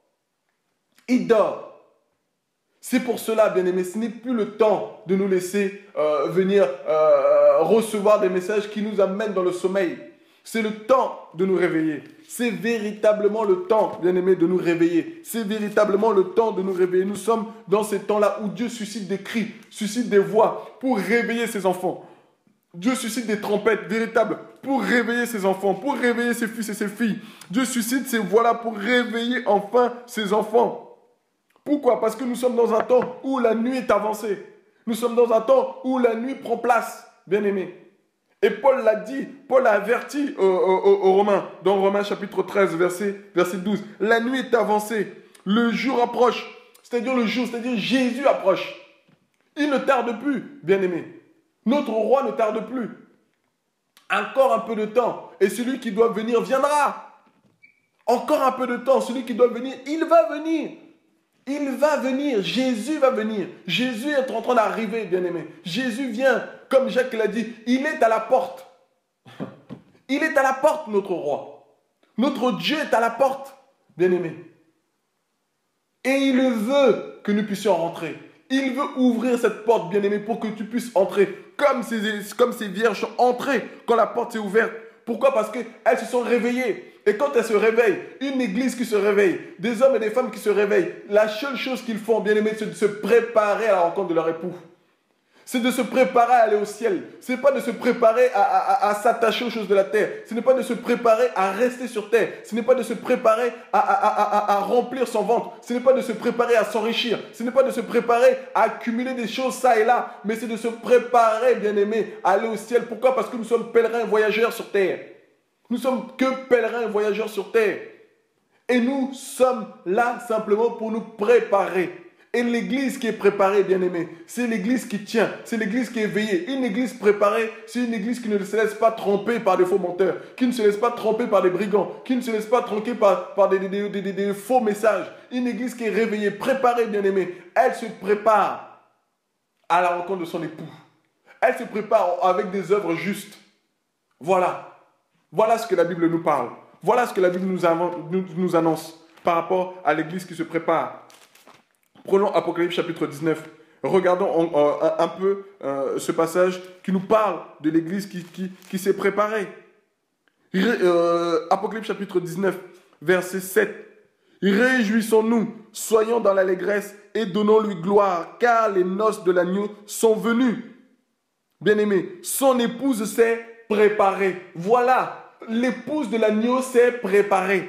Il dort. C'est pour cela, bien-aimés, ce n'est plus le temps de nous laisser venir recevoir des messages qui nous amènent dans le sommeil. C'est le temps de nous réveiller. C'est véritablement le temps, bien-aimés, de nous réveiller. C'est véritablement le temps de nous réveiller. Nous sommes dans ces temps-là où Dieu suscite des cris, suscite des voix pour réveiller ses enfants. Dieu suscite des trompettes véritables pour réveiller ses enfants, pour réveiller ses fils et ses filles. Dieu suscite ces voix-là pour réveiller enfin ses enfants. Pourquoi? Parce que nous sommes dans un temps où la nuit est avancée. Nous sommes dans un temps où la nuit prend place, bien-aimés. Et Paul l'a dit, Paul a averti aux Romains, dans Romains chapitre 13, verset 12. La nuit est avancée, le jour approche, c'est-à-dire le jour, c'est-à-dire Jésus approche. Il ne tarde plus, bien-aimés. Notre roi ne tarde plus. Encore un peu de temps, et celui qui doit venir viendra. Encore un peu de temps, celui qui doit venir, il va venir. Il va venir, Jésus va venir. Jésus est en train d'arriver, bien-aimés. Jésus vient, comme Jacques l'a dit, il est à la porte. Il est à la porte, notre roi. Notre Dieu est à la porte, bien-aimés. Et il veut que nous puissions rentrer. Il veut ouvrir cette porte, bien-aimés, pour que tu puisses entrer. Comme ces vierges sont entrées quand la porte s'est ouverte. Pourquoi? Parce qu'elles se sont réveillées. Et quand elles se réveillent, une église qui se réveille, des hommes et des femmes qui se réveillent, la seule chose qu'ils font, bien aimés, c'est de se préparer à la rencontre de leur époux. C'est de se préparer à aller au ciel. Ce n'est pas de se préparer à s'attacher aux choses de la terre. Ce n'est pas de se préparer à rester sur terre. Ce n'est pas de se préparer à remplir son ventre. Ce n'est pas de se préparer à s'enrichir. Ce n'est pas de se préparer à accumuler des choses ça et là. Mais c'est de se préparer, bien aimé, à aller au ciel. Pourquoi? Parce que nous sommes pèlerins voyageurs sur terre. Nous sommes que pèlerins voyageurs sur terre. Et nous sommes là simplement pour nous préparer. Et l'église qui est préparée, bien-aimé, c'est l'église qui tient, c'est l'église qui est éveillée. Une église préparée, c'est une église qui ne se laisse pas tromper par des faux menteurs, qui ne se laisse pas tromper par des brigands, qui ne se laisse pas tromper par des faux messages. Une église qui est réveillée, préparée, bien-aimé, elle se prépare à la rencontre de son époux. Elle se prépare avec des œuvres justes. Voilà. Voilà ce que la Bible nous parle. Voilà ce que la Bible nous annonce par rapport à l'église qui se prépare. Prenons Apocalypse chapitre 19. Regardons un peu ce passage qui nous parle de l'église qui s'est préparée. Apocalypse chapitre 19, verset 7. Réjouissons-nous, soyons dans l'allégresse et donnons-lui gloire, car les noces de l'agneau sont venues. Bien-aimé, son épouse s'est préparée. Voilà, l'épouse de l'agneau s'est préparée.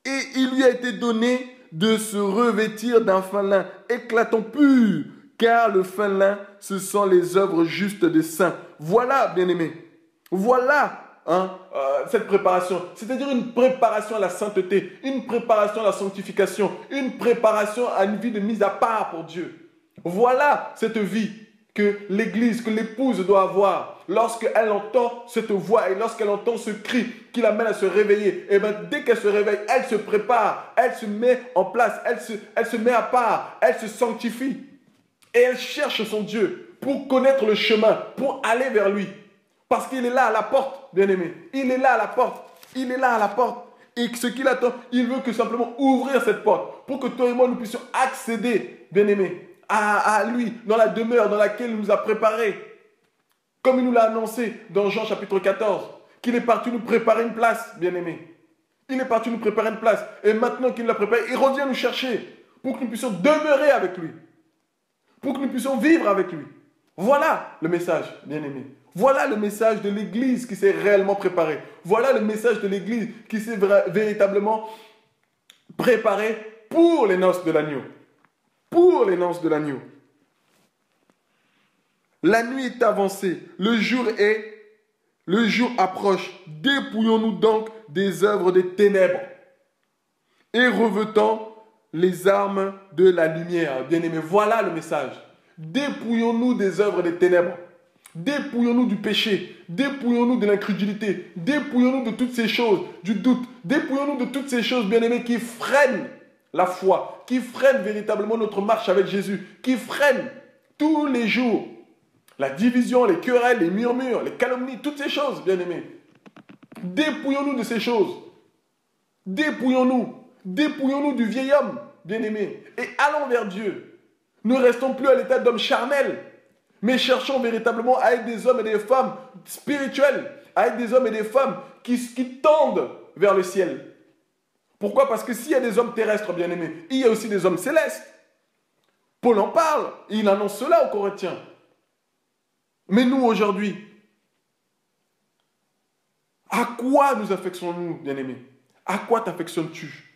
Et il lui a été donné de se revêtir d'un fin lin éclatant pur, car le fin lin, ce sont les œuvres justes des saints. Voilà, bien-aimé, voilà cette préparation, c'est-à-dire une préparation à la sainteté, une préparation à la sanctification, une préparation à une vie de mise à part pour Dieu. Voilà cette vie que l'église, que l'épouse doit avoir lorsqu'elle entend cette voix et lorsqu'elle entend ce cri qui l'amène à se réveiller. Et bien dès qu'elle se réveille, elle se prépare, elle se met en place, elle se met à part, elle se sanctifie et elle cherche son Dieu pour connaître le chemin, pour aller vers lui. Parce qu'il est là à la porte, bien-aimé. Il est là à la porte. Il est là à la porte. Et ce qu'il attend, il veut que simplement ouvrir cette porte pour que toi et moi nous puissions accéder, bien-aimé, à lui, dans la demeure dans laquelle il nous a préparés. Comme il nous l'a annoncé dans Jean chapitre 14, qu'il est parti nous préparer une place, bien-aimé. Il est parti nous préparer une place. Et maintenant qu'il l'a préparé, il revient nous chercher pour que nous puissions demeurer avec lui. Pour que nous puissions vivre avec lui. Voilà le message, bien-aimé. Voilà le message de l'église qui s'est réellement préparée. Voilà le message de l'église qui s'est véritablement préparée pour les noces de l'agneau. Pour les noces de l'agneau. La nuit est avancée, le jour approche. Dépouillons-nous donc des œuvres des ténèbres et revêtons les armes de la lumière. Bien-aimés, voilà le message. Dépouillons-nous des œuvres des ténèbres. Dépouillons-nous du péché, dépouillons-nous de l'incrédulité, dépouillons-nous de toutes ces choses, du doute, dépouillons-nous de toutes ces choses, bien-aimés, qui freinent la foi, qui freinent véritablement notre marche avec Jésus, qui freinent tous les jours la division, les querelles, les murmures, les calomnies, toutes ces choses, bien-aimés. Dépouillons-nous de ces choses. Dépouillons-nous du vieil homme, bien-aimé, et allons vers Dieu. Ne restons plus à l'état d'homme charnel, mais cherchons véritablement à être des hommes et des femmes spirituels, à être des hommes et des femmes qui tendent vers le ciel. Pourquoi? Parce que s'il y a des hommes terrestres, bien-aimés, il y a aussi des hommes célestes. Paul en parle, il annonce cela aux Corinthiens. Mais nous, aujourd'hui, à quoi nous affectionnons-nous, bien-aimés? À quoi t'affectionnes-tu?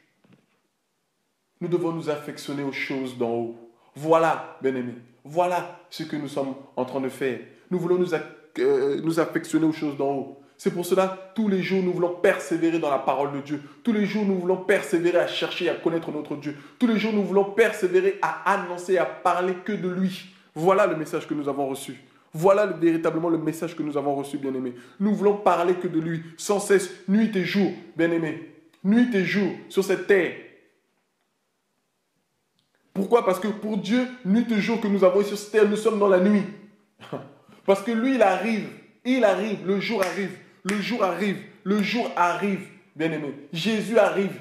Nous devons nous affectionner aux choses d'en haut. Voilà, bien-aimés, voilà ce que nous sommes en train de faire. Nous voulons nous affectionner aux choses d'en haut. C'est pour cela, tous les jours, nous voulons persévérer dans la parole de Dieu. Tous les jours, nous voulons persévérer à chercher et à connaître notre Dieu. Tous les jours, nous voulons persévérer à annoncer, à parler que de lui. Voilà le message que nous avons reçu. Voilà véritablement le message que nous avons reçu, bien-aimés. Nous voulons parler que de lui, sans cesse, nuit et jour, bien-aimés. Nuit et jour, sur cette terre. Pourquoi? Parce que pour Dieu, nuit et jour que nous avons sur cette terre, nous sommes dans la nuit. Parce que lui, il arrive, le jour arrive, le jour arrive, bien-aimés. Jésus arrive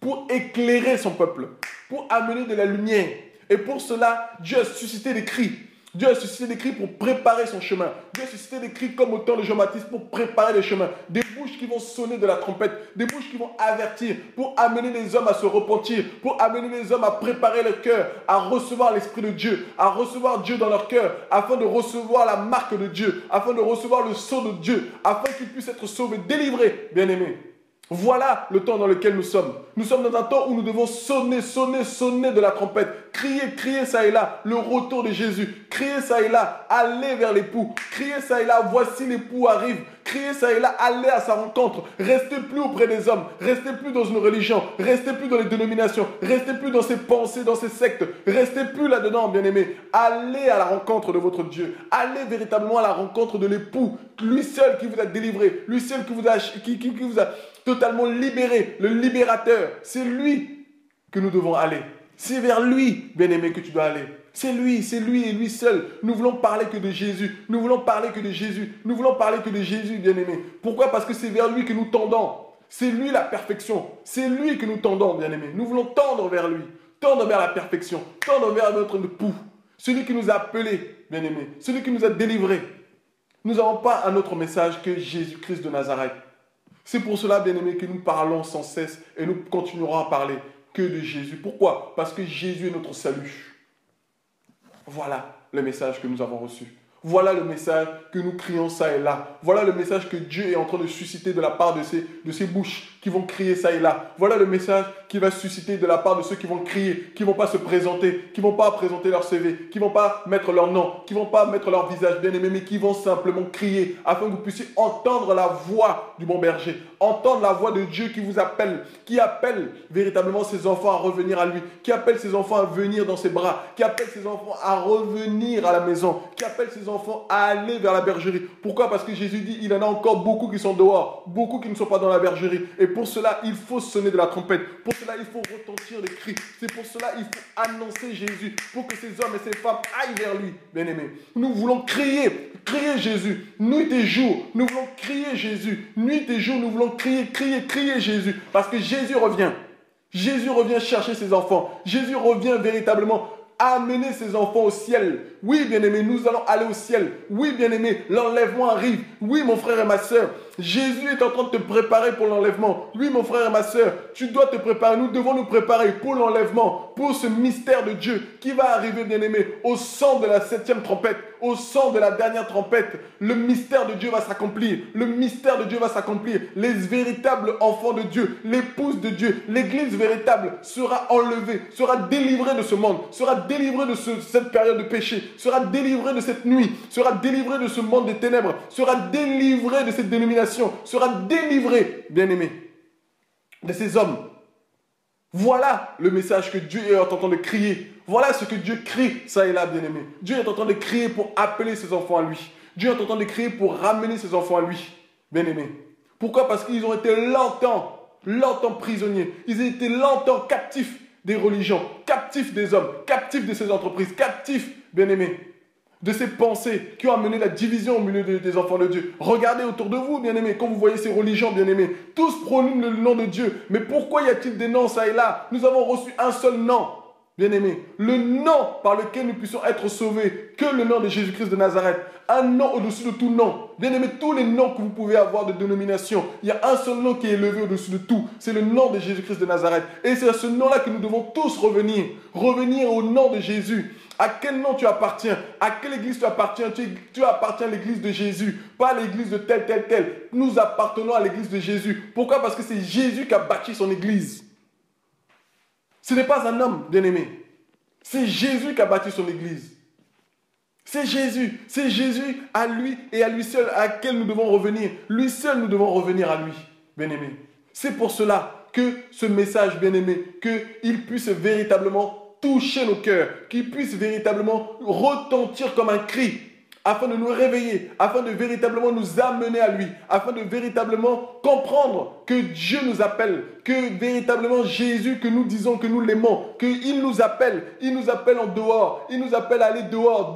pour éclairer son peuple, pour amener de la lumière. Et pour cela, Dieu a suscité des cris. Dieu a suscité des cris pour préparer son chemin. Dieu a suscité des cris comme au temps de Jean-Baptiste pour préparer le chemin. Des bouches qui vont sonner de la trompette. Des bouches qui vont avertir pour amener les hommes à se repentir. Pour amener les hommes à préparer leur cœur, à recevoir l'Esprit de Dieu, à recevoir Dieu dans leur cœur, afin de recevoir la marque de Dieu, afin de recevoir le sceau de Dieu, afin qu'ils puissent être sauvés, délivrés, bien-aimés. Voilà le temps dans lequel nous sommes. Nous sommes dans un temps où nous devons sonner de la trompette. Crier ça et là, le retour de Jésus. Crier ça et là, aller vers l'époux. Crier ça et là, voici l'époux arrive. crier ça et là, allez à sa rencontre. Restez plus auprès des hommes, restez plus dans une religion, restez plus dans les dénominations, restez plus dans ses pensées, dans ses sectes, restez plus là-dedans, bien-aimés. Allez à la rencontre de votre Dieu. Allez véritablement à la rencontre de l'époux, lui seul qui vous a délivré, lui seul qui vous a totalement libéré, le libérateur. C'est lui que nous devons aller. C'est vers lui, bien-aimé, que tu dois aller. C'est lui et lui seul. Nous voulons parler que de Jésus. Nous voulons parler que de Jésus. Nous voulons parler que de Jésus, bien-aimé. Pourquoi? Parce que c'est vers lui que nous tendons. C'est lui la perfection. C'est lui que nous tendons, bien-aimé. Nous voulons tendre vers lui. Tendre vers la perfection. Tendre vers notre époux. Celui qui nous a appelés, bien-aimé. Celui qui nous a délivrés. Nous n'avons pas un autre message que Jésus-Christ de Nazareth. C'est pour cela, bien-aimé, que nous parlons sans cesse et nous continuerons à parler que de Jésus. Pourquoi? Parce que Jésus est notre salut. Voilà le message que nous avons reçu. Voilà le message que nous crions ça et là. Voilà le message que Dieu est en train de susciter de la part de ces bouches qui vont crier ça et là. Voilà le message qui va susciter de la part de ceux qui vont crier, qui ne vont pas se présenter, qui ne vont pas présenter leur CV, qui ne vont pas mettre leur nom, qui ne vont pas mettre leur visage bien aimé, mais qui vont simplement crier afin que vous puissiez entendre la voix du bon berger, entendre la voix de Dieu qui vous appelle, qui appelle véritablement ses enfants à revenir à lui, qui appelle ses enfants à venir dans ses bras, qui appelle ses enfants à revenir à la maison, qui appelle ses enfants à aller vers la bergerie. Pourquoi? Parce que Jésus dit, il y en a encore beaucoup qui sont dehors, beaucoup qui ne sont pas dans la bergerie. Et pour cela, il faut sonner de la trompette. Pour cela, il faut retentir les cris. C'est pour cela, il faut annoncer Jésus, pour que ces hommes et ces femmes aillent vers lui, bien-aimés. Nous voulons crier Jésus, nuit et jour. Nous voulons crier Jésus, nuit et jour. Nous voulons crier Jésus, parce que Jésus revient. Jésus revient chercher ses enfants. Jésus revient véritablement amener ses enfants au ciel. Oui, bien-aimé, nous allons aller au ciel. Oui, bien-aimé, l'enlèvement arrive. Oui, mon frère et ma soeur, Jésus est en train de te préparer pour l'enlèvement. Oui, mon frère et ma soeur, tu dois te préparer. Nous devons nous préparer pour l'enlèvement, pour ce mystère de Dieu qui va arriver, bien-aimé, au son de la 7e trompette, au son de la dernière trompette. Le mystère de Dieu va s'accomplir. Le mystère de Dieu va s'accomplir. Les véritables enfants de Dieu, l'épouse de Dieu, l'église véritable sera enlevée, sera délivrée de ce monde, sera délivrée de cette période de péché, sera délivrée de cette nuit, sera délivrée de ce monde des ténèbres, sera délivrée de cette dénomination, sera délivrée, bien-aimé, de ces hommes. Voilà le message que Dieu est en train de crier. Voilà ce que Dieu crie, ça et là, bien-aimé. Dieu est en train de crier pour appeler ses enfants à lui. Dieu est en train de crier pour ramener ses enfants à lui, bien-aimé. Pourquoi? Parce qu'ils ont été longtemps prisonniers. Ils ont été longtemps captifs des religions, captifs des hommes, captifs de ces entreprises, captifs, bien-aimés, de ces pensées qui ont amené la division au milieu des enfants de Dieu. Regardez autour de vous, bien-aimés, quand vous voyez ces religions, bien-aimés, tous prônent le nom de Dieu. Mais pourquoi y a-t-il des noms, ça et là? Nous avons reçu un seul nom, bien-aimés, le nom par lequel nous puissions être sauvés, que le nom de Jésus-Christ de Nazareth. Un nom au-dessus de tout nom. Bien-aimés, tous les noms que vous pouvez avoir de dénomination, il y a un seul nom qui est élevé au-dessus de tout. C'est le nom de Jésus-Christ de Nazareth. Et c'est à ce nom-là que nous devons tous revenir. Revenir au nom de Jésus. À quel nom tu appartiens? À quelle église tu appartiens? Tu appartiens à l'église de Jésus, pas à l'église de tel. Nous appartenons à l'église de Jésus. Pourquoi? Parce que c'est Jésus qui a bâti son église. Ce n'est pas un homme, bien-aimé. C'est Jésus qui a bâti son église. C'est Jésus à lui et à lui seul à laquelle nous devons revenir. Lui seul, nous devons revenir à lui, bien-aimé. C'est pour cela que ce message, bien-aimé, qu'il puisse véritablement toucher nos cœurs, qu'il puisse véritablement retentir comme un cri, afin de nous réveiller, afin de véritablement nous amener à lui, afin de véritablement comprendre que Dieu nous appelle, que véritablement Jésus, que nous disons que nous l'aimons, qu'il nous appelle en dehors, il nous appelle à aller dehors,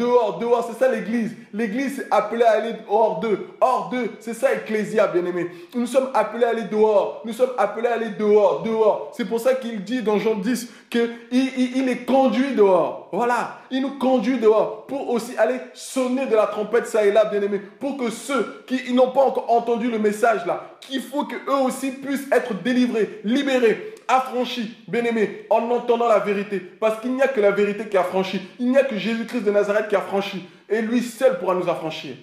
c'est ça l'église. L'église est appelée à aller hors d'eux, c'est ça Ecclésia, bien-aimé. Nous sommes appelés à aller dehors, dehors. C'est pour ça qu'il dit dans Jean 10 qu'il est conduit dehors. Voilà, il nous conduit dehors pour aussi aller sonner de la trompette ça et là, bien-aimé, pour que ceux qui n'ont pas encore entendu le message là, qu'il faut qu'eux aussi puissent être délivrés, libérés, affranchis, bien-aimés, en entendant la vérité. Parce qu'il n'y a que la vérité qui affranchit. Il n'y a que Jésus-Christ de Nazareth qui affranchit. Et lui seul pourra nous affranchir.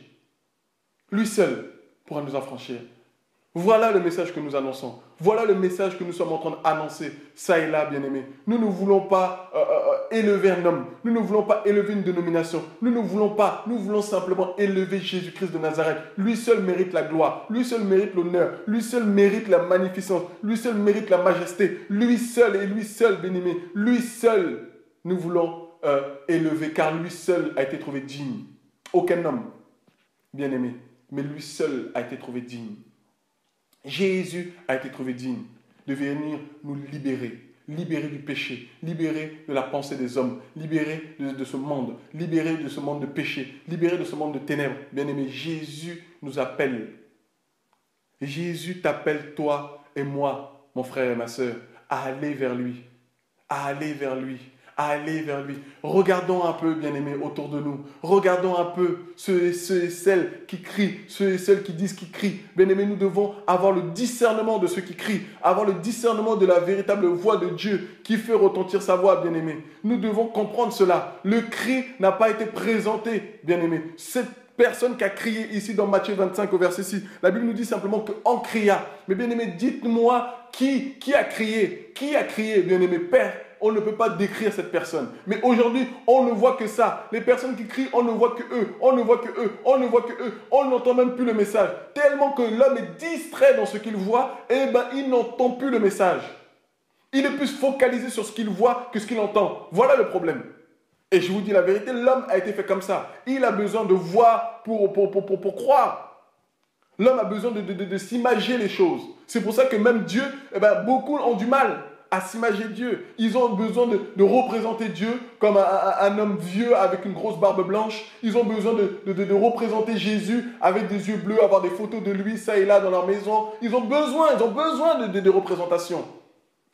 Lui seul pourra nous affranchir. Voilà le message que nous annonçons. Voilà le message que nous sommes en train d'annoncer, ça et là, bien-aimés. Nous ne voulons pas élever un homme. Nous ne voulons pas élever une dénomination. Nous ne voulons pas. Nous voulons simplement élever Jésus-Christ de Nazareth. Lui seul mérite la gloire. Lui seul mérite l'honneur. Lui seul mérite la magnificence. Lui seul mérite la majesté. Lui seul et lui seul, bien-aimés. Lui seul, nous voulons élever, car lui seul a été trouvé digne. Aucun homme, bien-aimé, mais lui seul a été trouvé digne. Jésus a été trouvé digne de venir nous libérer, libérer du péché, libérer de la pensée des hommes, libérer de ce monde, libérer de ce monde de péché, libérer de ce monde de ténèbres. Bien-aimé, Jésus nous appelle. Jésus t'appelle, toi et moi, mon frère et ma sœur, à aller vers lui, à aller vers lui. À aller vers lui. Regardons un peu, bien-aimés, autour de nous. Regardons un peu ceux et celles qui crient, ceux et celles qui disent qu'ils crient. Bien-aimés, nous devons avoir le discernement de ceux qui crient, avoir le discernement de la véritable voix de Dieu qui fait retentir sa voix, bien-aimés. Nous devons comprendre cela. Le cri n'a pas été présenté, bien-aimés. Cette personne qui a crié ici dans Matthieu 25 au verset 6, la Bible nous dit simplement qu'en cria. Mais bien-aimés, dites-moi qui a crié? Qui a crié, bien-aimé Père? On ne peut pas décrire cette personne. Mais aujourd'hui, on ne voit que ça. Les personnes qui crient, on ne voit que eux. On ne voit que eux. On ne voit que eux. On n'entend même plus le message. Tellement que l'homme est distrait dans ce qu'il voit, eh bien, il n'entend plus le message. Il est plus focalisé sur ce qu'il voit que ce qu'il entend. Voilà le problème. Et je vous dis la vérité, l'homme a été fait comme ça. Il a besoin de voir pour croire. L'homme a besoin de s'imager les choses. C'est pour ça que même Dieu, eh bien, beaucoup ont du mal à s'imager Dieu. Ils ont besoin de représenter Dieu comme un homme vieux avec une grosse barbe blanche. Ils ont besoin de représenter Jésus avec des yeux bleus, avoir des photos de lui, ça et là, dans leur maison. Ils ont besoin de représentation.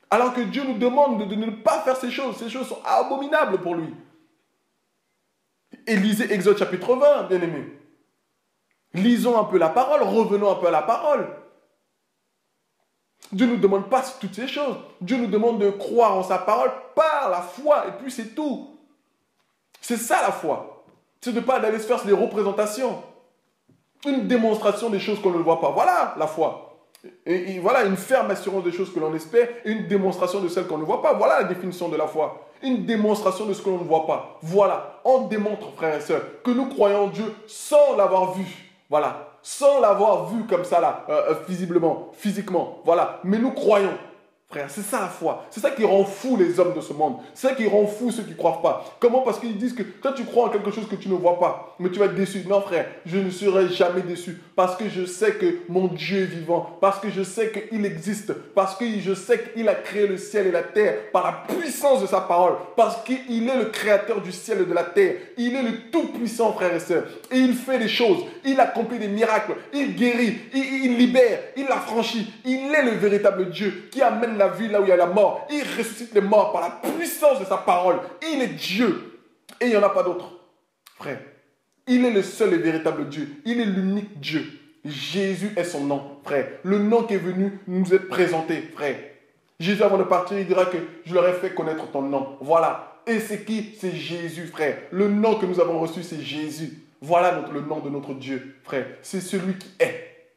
Alors que Dieu nous demande de ne pas faire ces choses. Ces choses sont abominables pour lui. Et lisez Exode chapitre 20, bien-aimés. Lisons un peu la parole, revenons un peu à la parole. Dieu ne nous demande pas toutes ces choses. Dieu nous demande de croire en sa parole par la foi. Et puis c'est tout. C'est ça la foi. C'est de ne pas aller se faire des représentations. Une démonstration des choses qu'on ne voit pas. Voilà la foi. Et voilà une ferme assurance des choses que l'on espère et une démonstration de celles qu'on ne voit pas. Voilà la définition de la foi. Une démonstration de ce que l'on ne voit pas. Voilà. On démontre, frères et sœurs, que nous croyons en Dieu sans l'avoir vu. Voilà. Sans l'avoir vu comme ça là, visiblement, physiquement, voilà. Mais nous croyons, frère, c'est ça la foi. C'est ça qui rend fou les hommes de ce monde. C'est ça qui rend fou ceux qui ne croient pas. Comment? Parce qu'ils disent que toi tu crois en quelque chose que tu ne vois pas, mais tu vas être déçu. Non frère, je ne serai jamais déçu parce que je sais que mon Dieu est vivant, parce que je sais qu'il existe, parce que je sais qu'il a créé le ciel et la terre par la puissance de sa parole, parce qu'il est le créateur du ciel et de la terre. Il est le tout-puissant, frère et sœur. Et il fait des choses, il accomplit des miracles, il guérit, il libère, il affranchit. Il est le véritable Dieu qui amène la vie là où il y a la mort. Il ressuscite les morts par la puissance de sa parole. Il est Dieu. Et il n'y en a pas d'autre. Frère, il est le seul et véritable Dieu. Il est l'unique Dieu. Jésus est son nom, frère. Le nom qui est venu nous être présenté, frère. Jésus, avant de partir, il dira que je leur ai fait connaître ton nom. Voilà. Et c'est qui? C'est Jésus, frère. Le nom que nous avons reçu, c'est Jésus. Voilà le nom de notre Dieu, frère. C'est celui qui est.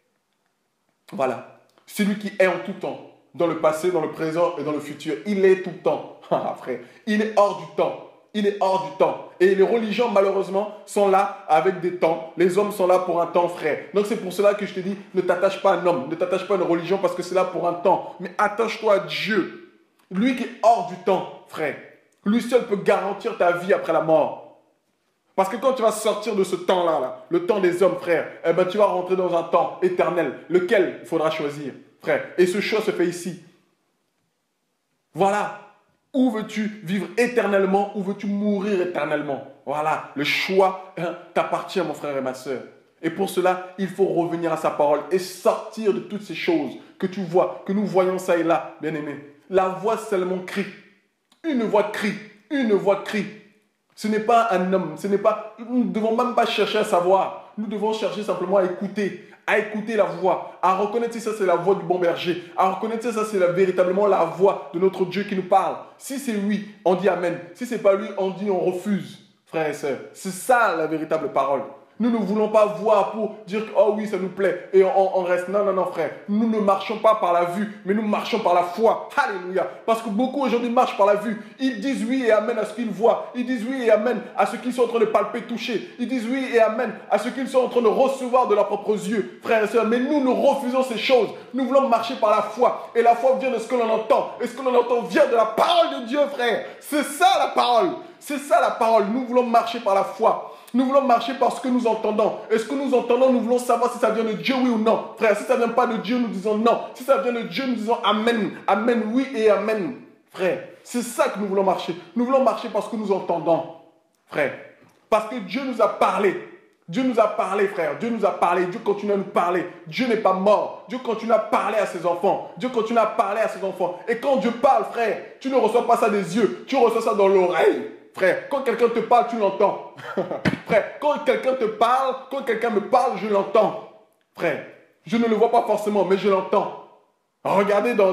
Voilà. Celui qui est en tout temps. Dans le passé, dans le présent et dans le futur. Il est tout le temps. Frère, il est hors du temps. Il est hors du temps. Et les religions, malheureusement, sont là avec des temps. Les hommes sont là pour un temps, frère. Donc c'est pour cela que je te dis, ne t'attache pas à un homme. Ne t'attache pas à une religion parce que c'est là pour un temps. Mais attache-toi à Dieu. Lui qui est hors du temps, frère. Lui seul peut garantir ta vie après la mort. Parce que quand tu vas sortir de ce temps-là, là, le temps des hommes, frère, eh ben, tu vas rentrer dans un temps éternel. Lequel il faudra choisir, frère. Et ce choix se fait ici. Voilà. Où veux-tu vivre éternellement? Où veux-tu mourir éternellement? Voilà. Le choix t'appartient, mon frère et ma soeur. Et pour cela, il faut revenir à sa parole et sortir de toutes ces choses que tu vois, que nous voyons ça et là, bien-aimé. La voix seulement crie. Une voix crie. Une voix crie. Ce n'est pas un homme. Nous ne devons même pas chercher à savoir. Nous devons chercher simplement à écouter la voix, à reconnaître si ça c'est la voix du bon berger, à reconnaître si ça c'est véritablement la voix de notre Dieu qui nous parle. Si c'est oui, on dit Amen. Si c'est pas lui, on dit on refuse, frères et sœurs. C'est ça la véritable parole. Nous ne voulons pas voir pour dire que, oh oui, ça nous plaît, et on reste. Non, non, non, frère. Nous ne marchons pas par la vue, mais nous marchons par la foi. Alléluia. Parce que beaucoup aujourd'hui marchent par la vue. Ils disent oui et amen à ce qu'ils voient. Ils disent oui et amen à ce qu'ils sont en train de palper, toucher. Ils disent oui et amen à ce qu'ils sont en train de recevoir de leurs propres yeux, frères et sœurs. Mais nous refusons ces choses. Nous voulons marcher par la foi. Et la foi vient de ce que l'on entend. Et ce que l'on entend vient de la parole de Dieu, frère. C'est ça la parole. C'est ça la parole. Nous voulons marcher par la foi. Nous voulons marcher par ce que nous entendons. Et ce que nous entendons, nous voulons savoir si ça vient de Dieu, oui ou non. Frère, si ça ne vient pas de Dieu, nous disons non. Si ça vient de Dieu, nous disons amen. Amen, oui et amen. Frère, c'est ça que nous voulons marcher. Nous voulons marcher parce que nous entendons. Frère, parce que Dieu nous a parlé. Dieu nous a parlé, frère. Dieu nous a parlé. Dieu continue à nous parler. Dieu n'est pas mort. Dieu continue à parler à ses enfants. Dieu continue à parler à ses enfants. Et quand Dieu parle, frère, tu ne reçois pas ça des yeux. Tu reçois ça dans l'oreille. Frère, quand quelqu'un te parle, tu l'entends. Frère, quand quelqu'un te parle, quand quelqu'un me parle, je l'entends. Frère, je ne le vois pas forcément, mais je l'entends. Regardez dans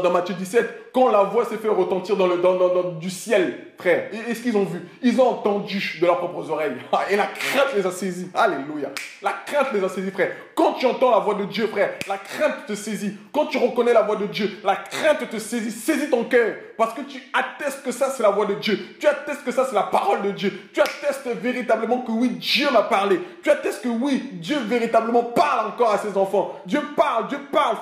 Matthieu 17, quand la voix s'est fait retentir du ciel, frère, et ce qu'ils ont vu, ils ont entendu de leurs propres oreilles. Et la crainte les a saisis. Alléluia. La crainte les a saisis, frère. Quand tu entends la voix de Dieu, frère, la crainte te saisit. Quand tu reconnais la voix de Dieu, la crainte te saisit. Saisis ton cœur. Parce que tu attestes que ça, c'est la voix de Dieu. Tu attestes que ça, c'est la parole de Dieu. Tu attestes véritablement que oui, Dieu m'a parlé. Tu attestes que oui, Dieu véritablement parle encore à ses enfants. Dieu parle,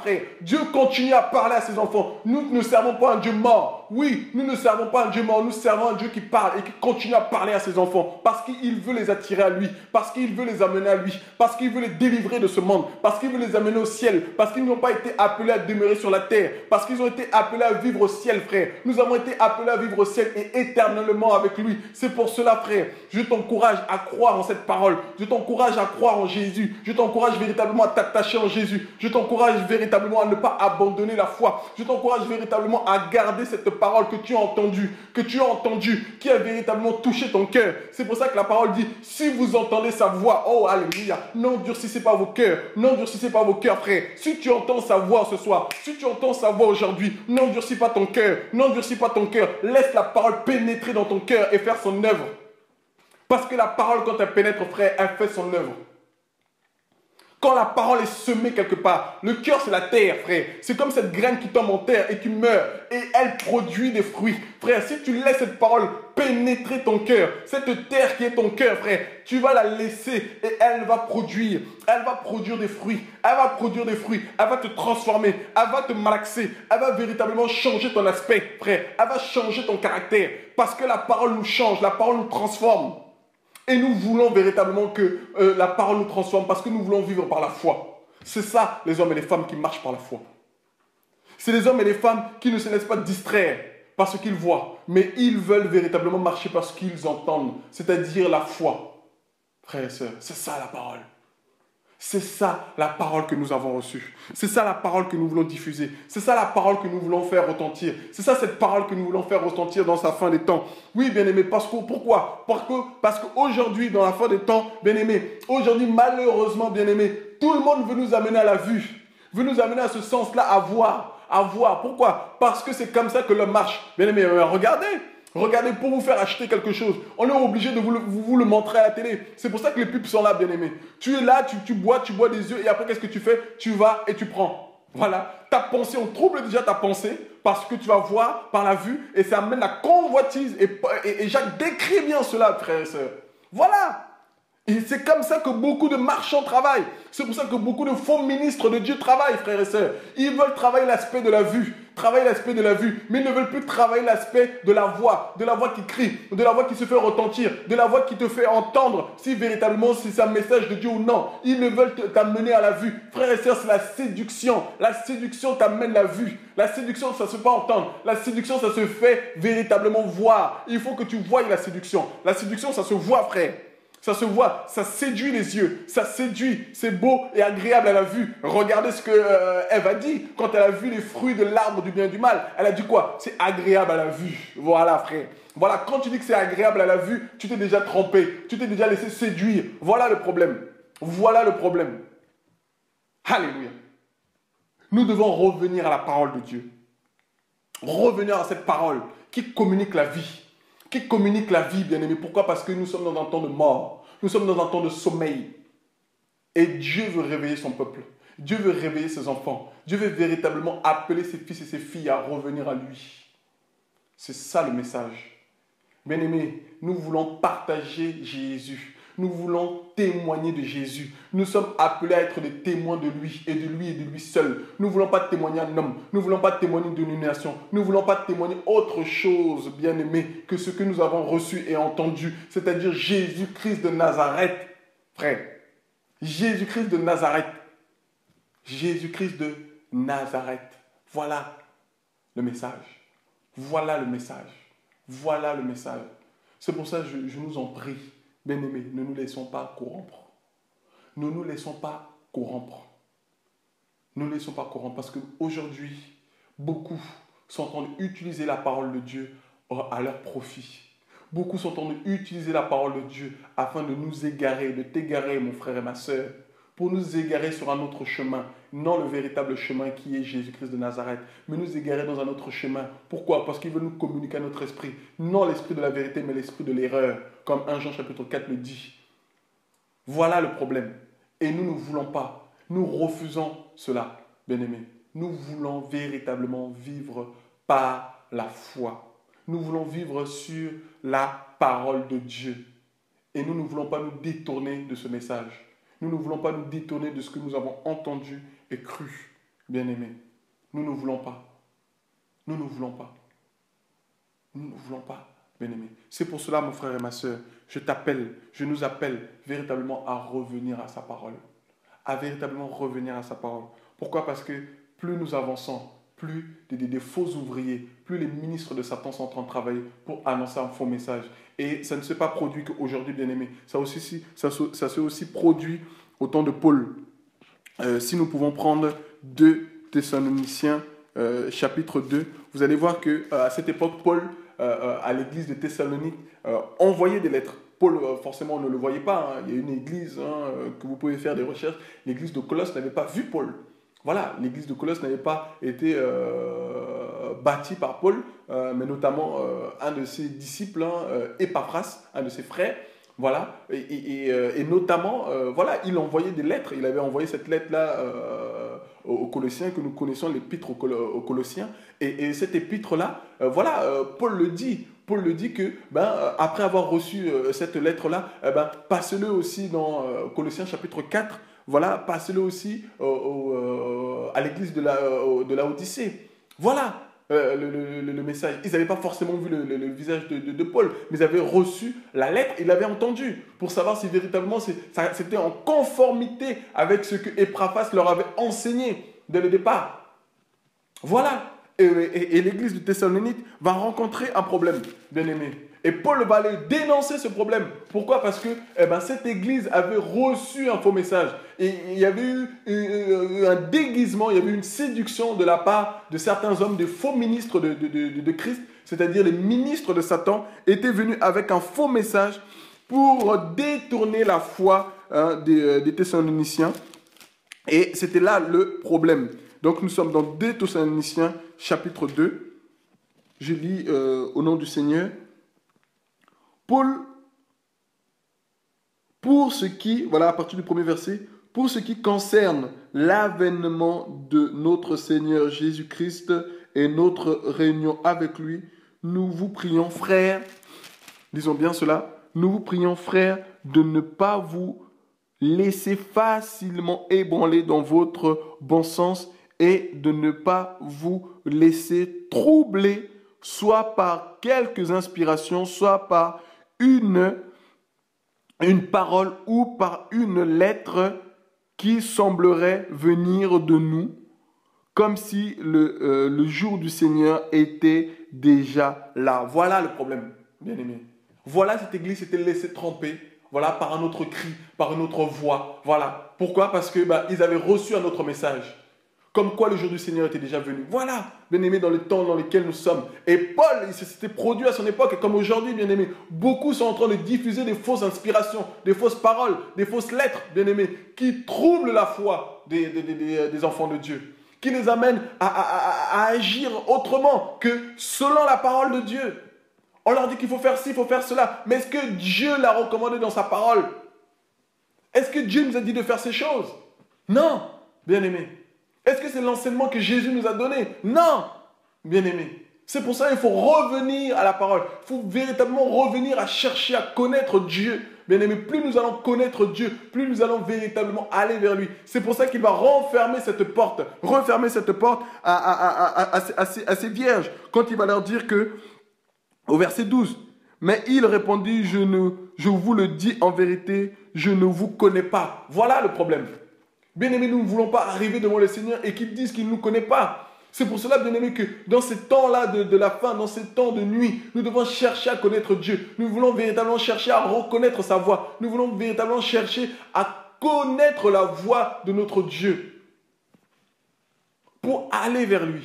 frère. Dieu continue à parler à ses enfants. Nous ne servons pas un Dieu mort. Oui, nous ne servons pas un Dieu mort. Nous servons un Dieu qui parle et qui continue à parler à ses enfants. Parce qu'il veut les attirer à lui. Parce qu'il veut les amener à lui. Parce qu'il veut les délivrer de ce monde. Parce qu'il veut les amener au ciel. Parce qu'ils n'ont pas été appelés à demeurer sur la terre. Parce qu'ils ont été appelés à vivre au ciel, frère. Nous avons été appelés à vivre au ciel et éternellement avec lui. C'est pour cela, frère, je t'encourage à croire en cette parole. Je t'encourage à croire en Jésus. Je t'encourage véritablement à t'attacher en Jésus. Je t'encourage véritablement à ne pas abandonner la foi. Je t'encourage véritablement à garder cette parole que tu as entendue, qui a véritablement touché ton cœur. C'est pour ça que la parole dit, si vous entendez sa voix, oh alléluia, n'endurcissez pas vos cœurs, n'endurcissez pas vos cœurs, frère. Si tu entends sa voix ce soir, si tu entends sa voix aujourd'hui, n'endurcis pas ton cœur, n'endurcis pas ton cœur. Laisse la parole pénétrer dans ton cœur et faire son œuvre. Parce que la parole, quand elle pénètre, frère, elle fait son œuvre. Quand la parole est semée quelque part, le cœur c'est la terre, frère. C'est comme cette graine qui tombe en terre et qui meurt. Et elle produit des fruits. Frère, si tu laisses cette parole pénétrer ton cœur, cette terre qui est ton cœur, frère, tu vas la laisser et elle va produire. Elle va produire des fruits. Elle va produire des fruits. Elle va te transformer. Elle va te malaxer. Elle va véritablement changer ton aspect, frère. Elle va changer ton caractère. Parce que la parole nous change, la parole nous transforme. Et nous voulons véritablement que la parole nous transforme parce que nous voulons vivre par la foi. C'est ça, les hommes et les femmes qui marchent par la foi. C'est les hommes et les femmes qui ne se laissent pas distraire par ce qu'ils voient, mais ils veulent véritablement marcher par ce qu'ils entendent, c'est-à-dire la foi. Frères et sœurs, c'est ça la parole. C'est ça la parole que nous avons reçue. C'est ça la parole que nous voulons diffuser. C'est ça la parole que nous voulons faire retentir. C'est ça cette parole que nous voulons faire retentir dans sa fin des temps. Oui, bien-aimé, pourquoi? Parce qu'aujourd'hui, dans la fin des temps, bien-aimé, aujourd'hui, malheureusement, bien-aimé, tout le monde veut nous amener à la vue. Veut nous amener à ce sens-là, à voir. Pourquoi? Parce que c'est comme ça que l'homme marche. Bien-aimé, regardez. Regardez, pour vous faire acheter quelque chose, on est obligé de vous le montrer à la télé. C'est pour ça que les pubs sont là, bien-aimés. Tu es là, tu bois des yeux et après, qu'est-ce que tu fais? Tu vas et tu prends. Voilà. Ta pensée, on trouble déjà ta pensée parce que tu vas voir par la vue et ça amène la convoitise. Et Jacques décrit bien cela, frères et sœurs. Voilà. Et c'est comme ça que beaucoup de marchands travaillent. C'est pour ça que beaucoup de faux ministres de Dieu travaillent, frères et sœurs. Ils veulent travailler l'aspect de la vue. Mais ils ne veulent plus travailler l'aspect de la voix qui crie, de la voix qui se fait retentir, de la voix qui te fait entendre si véritablement c'est un message de Dieu ou non. Ils ne veulent t'amener à la vue. Frères et sœurs, c'est la séduction. La séduction t'amène la vue. La séduction, ça ne se fait pas entendre. La séduction, ça se fait véritablement voir. Il faut que tu voies la séduction. La séduction, ça se voit, frère. Ça se voit, ça séduit les yeux, ça séduit, c'est beau et agréable à la vue. Regardez ce que Ève a dit quand elle a vu les fruits de l'arbre du bien et du mal. Elle a dit quoi? C'est agréable à la vue. Voilà, frère. Voilà, quand tu dis que c'est agréable à la vue, tu t'es déjà trompé, tu t'es déjà laissé séduire. Voilà le problème. Alléluia. Nous devons revenir à la parole de Dieu. Revenir à cette parole qui communique la vie. Bien-aimé. Pourquoi? Parce que nous sommes dans un temps de mort. Nous sommes dans un temps de sommeil. Et Dieu veut réveiller son peuple. Dieu veut réveiller ses enfants. Dieu veut véritablement appeler ses fils et ses filles à revenir à lui. C'est ça le message. Bien-aimés, nous voulons partager Jésus. Nous voulons témoigner de Jésus. Nous sommes appelés à être des témoins de lui et de lui et de lui seul. Nous ne voulons pas témoigner un homme. Nous ne voulons pas témoigner d'une nation. Nous ne voulons pas témoigner autre chose, bien-aimés, que ce que nous avons reçu et entendu, c'est-à-dire Jésus-Christ de Nazareth, frère. Jésus-Christ de Nazareth. Jésus-Christ de Nazareth. Voilà le message. Voilà le message. Voilà le message. C'est pour ça que je nous en prie, bien-aimés, ne nous laissons pas corrompre. Ne nous laissons pas corrompre. Ne nous laissons pas corrompre parce qu'aujourd'hui, beaucoup sont en train d'utiliser la parole de Dieu à leur profit. Beaucoup sont en train d'utiliser la parole de Dieu afin de nous égarer, de t'égarer, mon frère et ma soeur, pour nous égarer sur un autre chemin, non le véritable chemin qui est Jésus-Christ de Nazareth, mais nous égarer dans un autre chemin. Pourquoi? Parce qu'il veut nous communiquer à notre esprit, non l'esprit de la vérité, mais l'esprit de l'erreur, comme 1 Jean chapitre 4 le dit. Voilà le problème. Et nous ne voulons pas, nous refusons cela, bien-aimés. Nous voulons véritablement vivre par la foi. Nous voulons vivre sur la parole de Dieu. Et nous ne voulons pas nous détourner de ce message. Nous ne voulons pas nous détourner de ce que nous avons entendu et cru, bien-aimés. Nous ne voulons pas. Nous ne voulons pas. Nous ne voulons pas, bien-aimés. C'est pour cela, mon frère et ma soeur, je nous appelle véritablement à revenir à sa parole. À véritablement revenir à sa parole. Pourquoi? Parce que plus nous avançons, plus des faux ouvriers, plus les ministres de Satan sont en train de travailler pour annoncer un faux message. Et ça ne s'est pas produit qu'aujourd'hui, bien-aimés. Ça s'est aussi produit au temps de Paul. Si nous pouvons prendre 2 Thessaloniciens, chapitre 2, vous allez voir qu'à cette époque, Paul, à l'église de Thessalonique, envoyait des lettres. Paul, forcément, on ne le voyait pas. Hein. Il y a une église que vous pouvez faire des recherches. L'église de Colosse n'avait pas vu Paul. Voilà, l'église de Colosse n'avait pas été bâtie par Paul, mais notamment un de ses disciples, Epaphras, un de ses frères. Voilà, et notamment, voilà, il envoyait des lettres. Il avait envoyé cette lettre-là aux Colossiens, que nous connaissons, l'épître aux Colossiens. Et cette épître-là, voilà, Paul le dit. Paul le dit que, après avoir reçu cette lettre-là, passez-le aussi dans Colossiens chapitre 4. Voilà, passez-le aussi à l'église de la Odyssée. Voilà le message. Ils n'avaient pas forcément vu le visage de Paul, mais ils avaient reçu la lettre, ils l'avaient entendu, pour savoir si véritablement c'était en conformité avec ce que Epaphras leur avait enseigné dès le départ. Voilà. Et l'église de Thessalonique va rencontrer un problème, bien aimé. Et Paul va aller dénoncer ce problème. Pourquoi? Parce que cette église avait reçu un faux message. Et il y avait eu un déguisement, il y avait eu une séduction de la part de certains hommes, des faux ministres de Christ, c'est-à-dire les ministres de Satan, étaient venus avec un faux message pour détourner la foi des Thessaloniciens. Et c'était là le problème. Donc nous sommes dans 2 Thessaloniciens, chapitre 2. Je lis au nom du Seigneur. Paul, pour ce qui, voilà à partir du premier verset, pour ce qui concerne l'avènement de notre Seigneur Jésus-Christ et notre réunion avec lui, nous vous prions, frères, disons bien cela, nous vous prions, frères, de ne pas vous laisser facilement ébranler dans votre bon sens et de ne pas vous laisser troubler, soit par quelques inspirations, soit par une parole ou par une lettre qui semblerait venir de nous, comme si le jour du Seigneur était déjà là. Voilà le problème, bien-aimés. Voilà, cette église s'était laissée tromper, voilà, par un autre cri, par une autre voix. Voilà. Pourquoi? Parce que ils avaient reçu un autre message. Comme quoi le jour du Seigneur était déjà venu. Voilà, bien-aimés, dans les temps dans lesquels nous sommes. Et Paul, il s'était produit à son époque, et comme aujourd'hui, bien-aimés, beaucoup sont en train de diffuser des fausses inspirations, des fausses paroles, des fausses lettres, bien-aimés, qui troublent la foi des enfants de Dieu, qui les amènent à agir autrement que selon la parole de Dieu. On leur dit qu'il faut faire ci, il faut faire cela. Mais est-ce que Dieu l'a recommandé dans sa parole? Est-ce que Dieu nous a dit de faire ces choses? Non, bien-aimé. Est-ce que c'est l'enseignement que Jésus nous a donné? Non, bien-aimé. C'est pour ça qu'il faut revenir à la parole. Il faut véritablement revenir à chercher à connaître Dieu. Bien-aimé, plus nous allons connaître Dieu, plus nous allons véritablement aller vers lui. C'est pour ça qu'il va refermer cette porte à ces vierges. Quand il va leur dire que, au verset 12, mais il répondit, je vous le dis en vérité, je ne vous connais pas. Voilà le problème. Bien-aimé, nous ne voulons pas arriver devant le Seigneur et qu'il dise qu'il ne nous connaît pas. C'est pour cela, bien-aimé, que dans ces temps-là de la fin, dans ces temps de nuit, nous devons chercher à connaître Dieu. Nous voulons véritablement chercher à reconnaître sa voix. Nous voulons véritablement chercher à connaître la voix de notre Dieu pour aller vers lui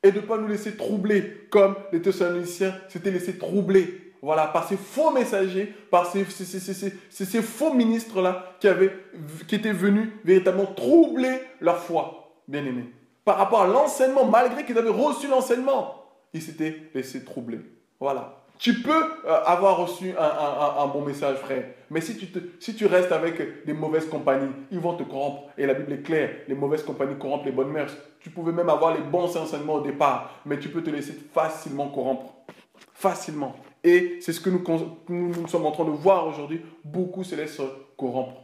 et de ne pas nous laisser troubler comme les Thessaloniciens s'étaient laissés troubler. Voilà, par ces faux messagers, par ces faux ministres-là qui étaient venus véritablement troubler leur foi, bien-aimés. Par rapport à l'enseignement, malgré qu'ils avaient reçu l'enseignement, ils s'étaient laissés troubler. Voilà. Tu peux avoir reçu un bon message, frère, mais si tu restes avec des mauvaises compagnies, ils vont te corrompre. Et la Bible est claire, les mauvaises compagnies corrompent les bonnes mœurs. Tu pouvais même avoir les bons enseignements au départ, mais tu peux te laisser facilement corrompre. Facilement. Et c'est ce que nous sommes en train de voir aujourd'hui. Beaucoup se laissent corrompre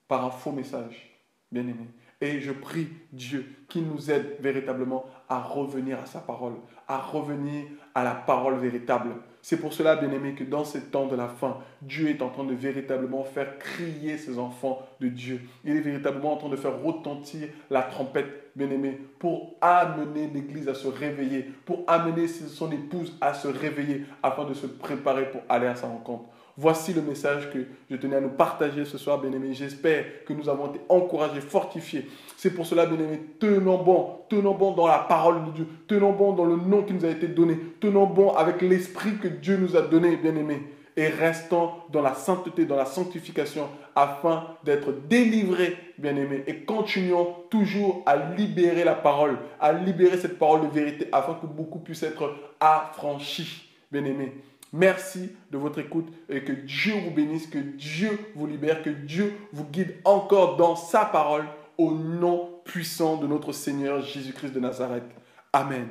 par un faux message, bien-aimé. Et je prie Dieu qu'il nous aide véritablement à revenir à sa parole, à revenir à la parole véritable. C'est pour cela, bien-aimé, que dans ces temps de la fin, Dieu est en train de véritablement faire crier ses enfants de Dieu. Il est véritablement en train de faire retentir la trompette, bien-aimé, pour amener l'Église à se réveiller, pour amener son épouse à se réveiller, afin de se préparer pour aller à sa rencontre. Voici le message que je tenais à nous partager ce soir, bien-aimés. J'espère que nous avons été encouragés, fortifiés. C'est pour cela, bien-aimés, tenons bon dans la parole de Dieu, tenons bon dans le nom qui nous a été donné, tenons bon avec l'esprit que Dieu nous a donné, bien-aimés, et restons dans la sainteté, dans la sanctification, afin d'être délivrés, bien-aimés, et continuons toujours à libérer la parole, à libérer cette parole de vérité, afin que beaucoup puissent être affranchis, bien-aimés. Merci de votre écoute et que Dieu vous bénisse, que Dieu vous libère, que Dieu vous guide encore dans sa parole au nom puissant de notre Seigneur Jésus-Christ de Nazareth. Amen.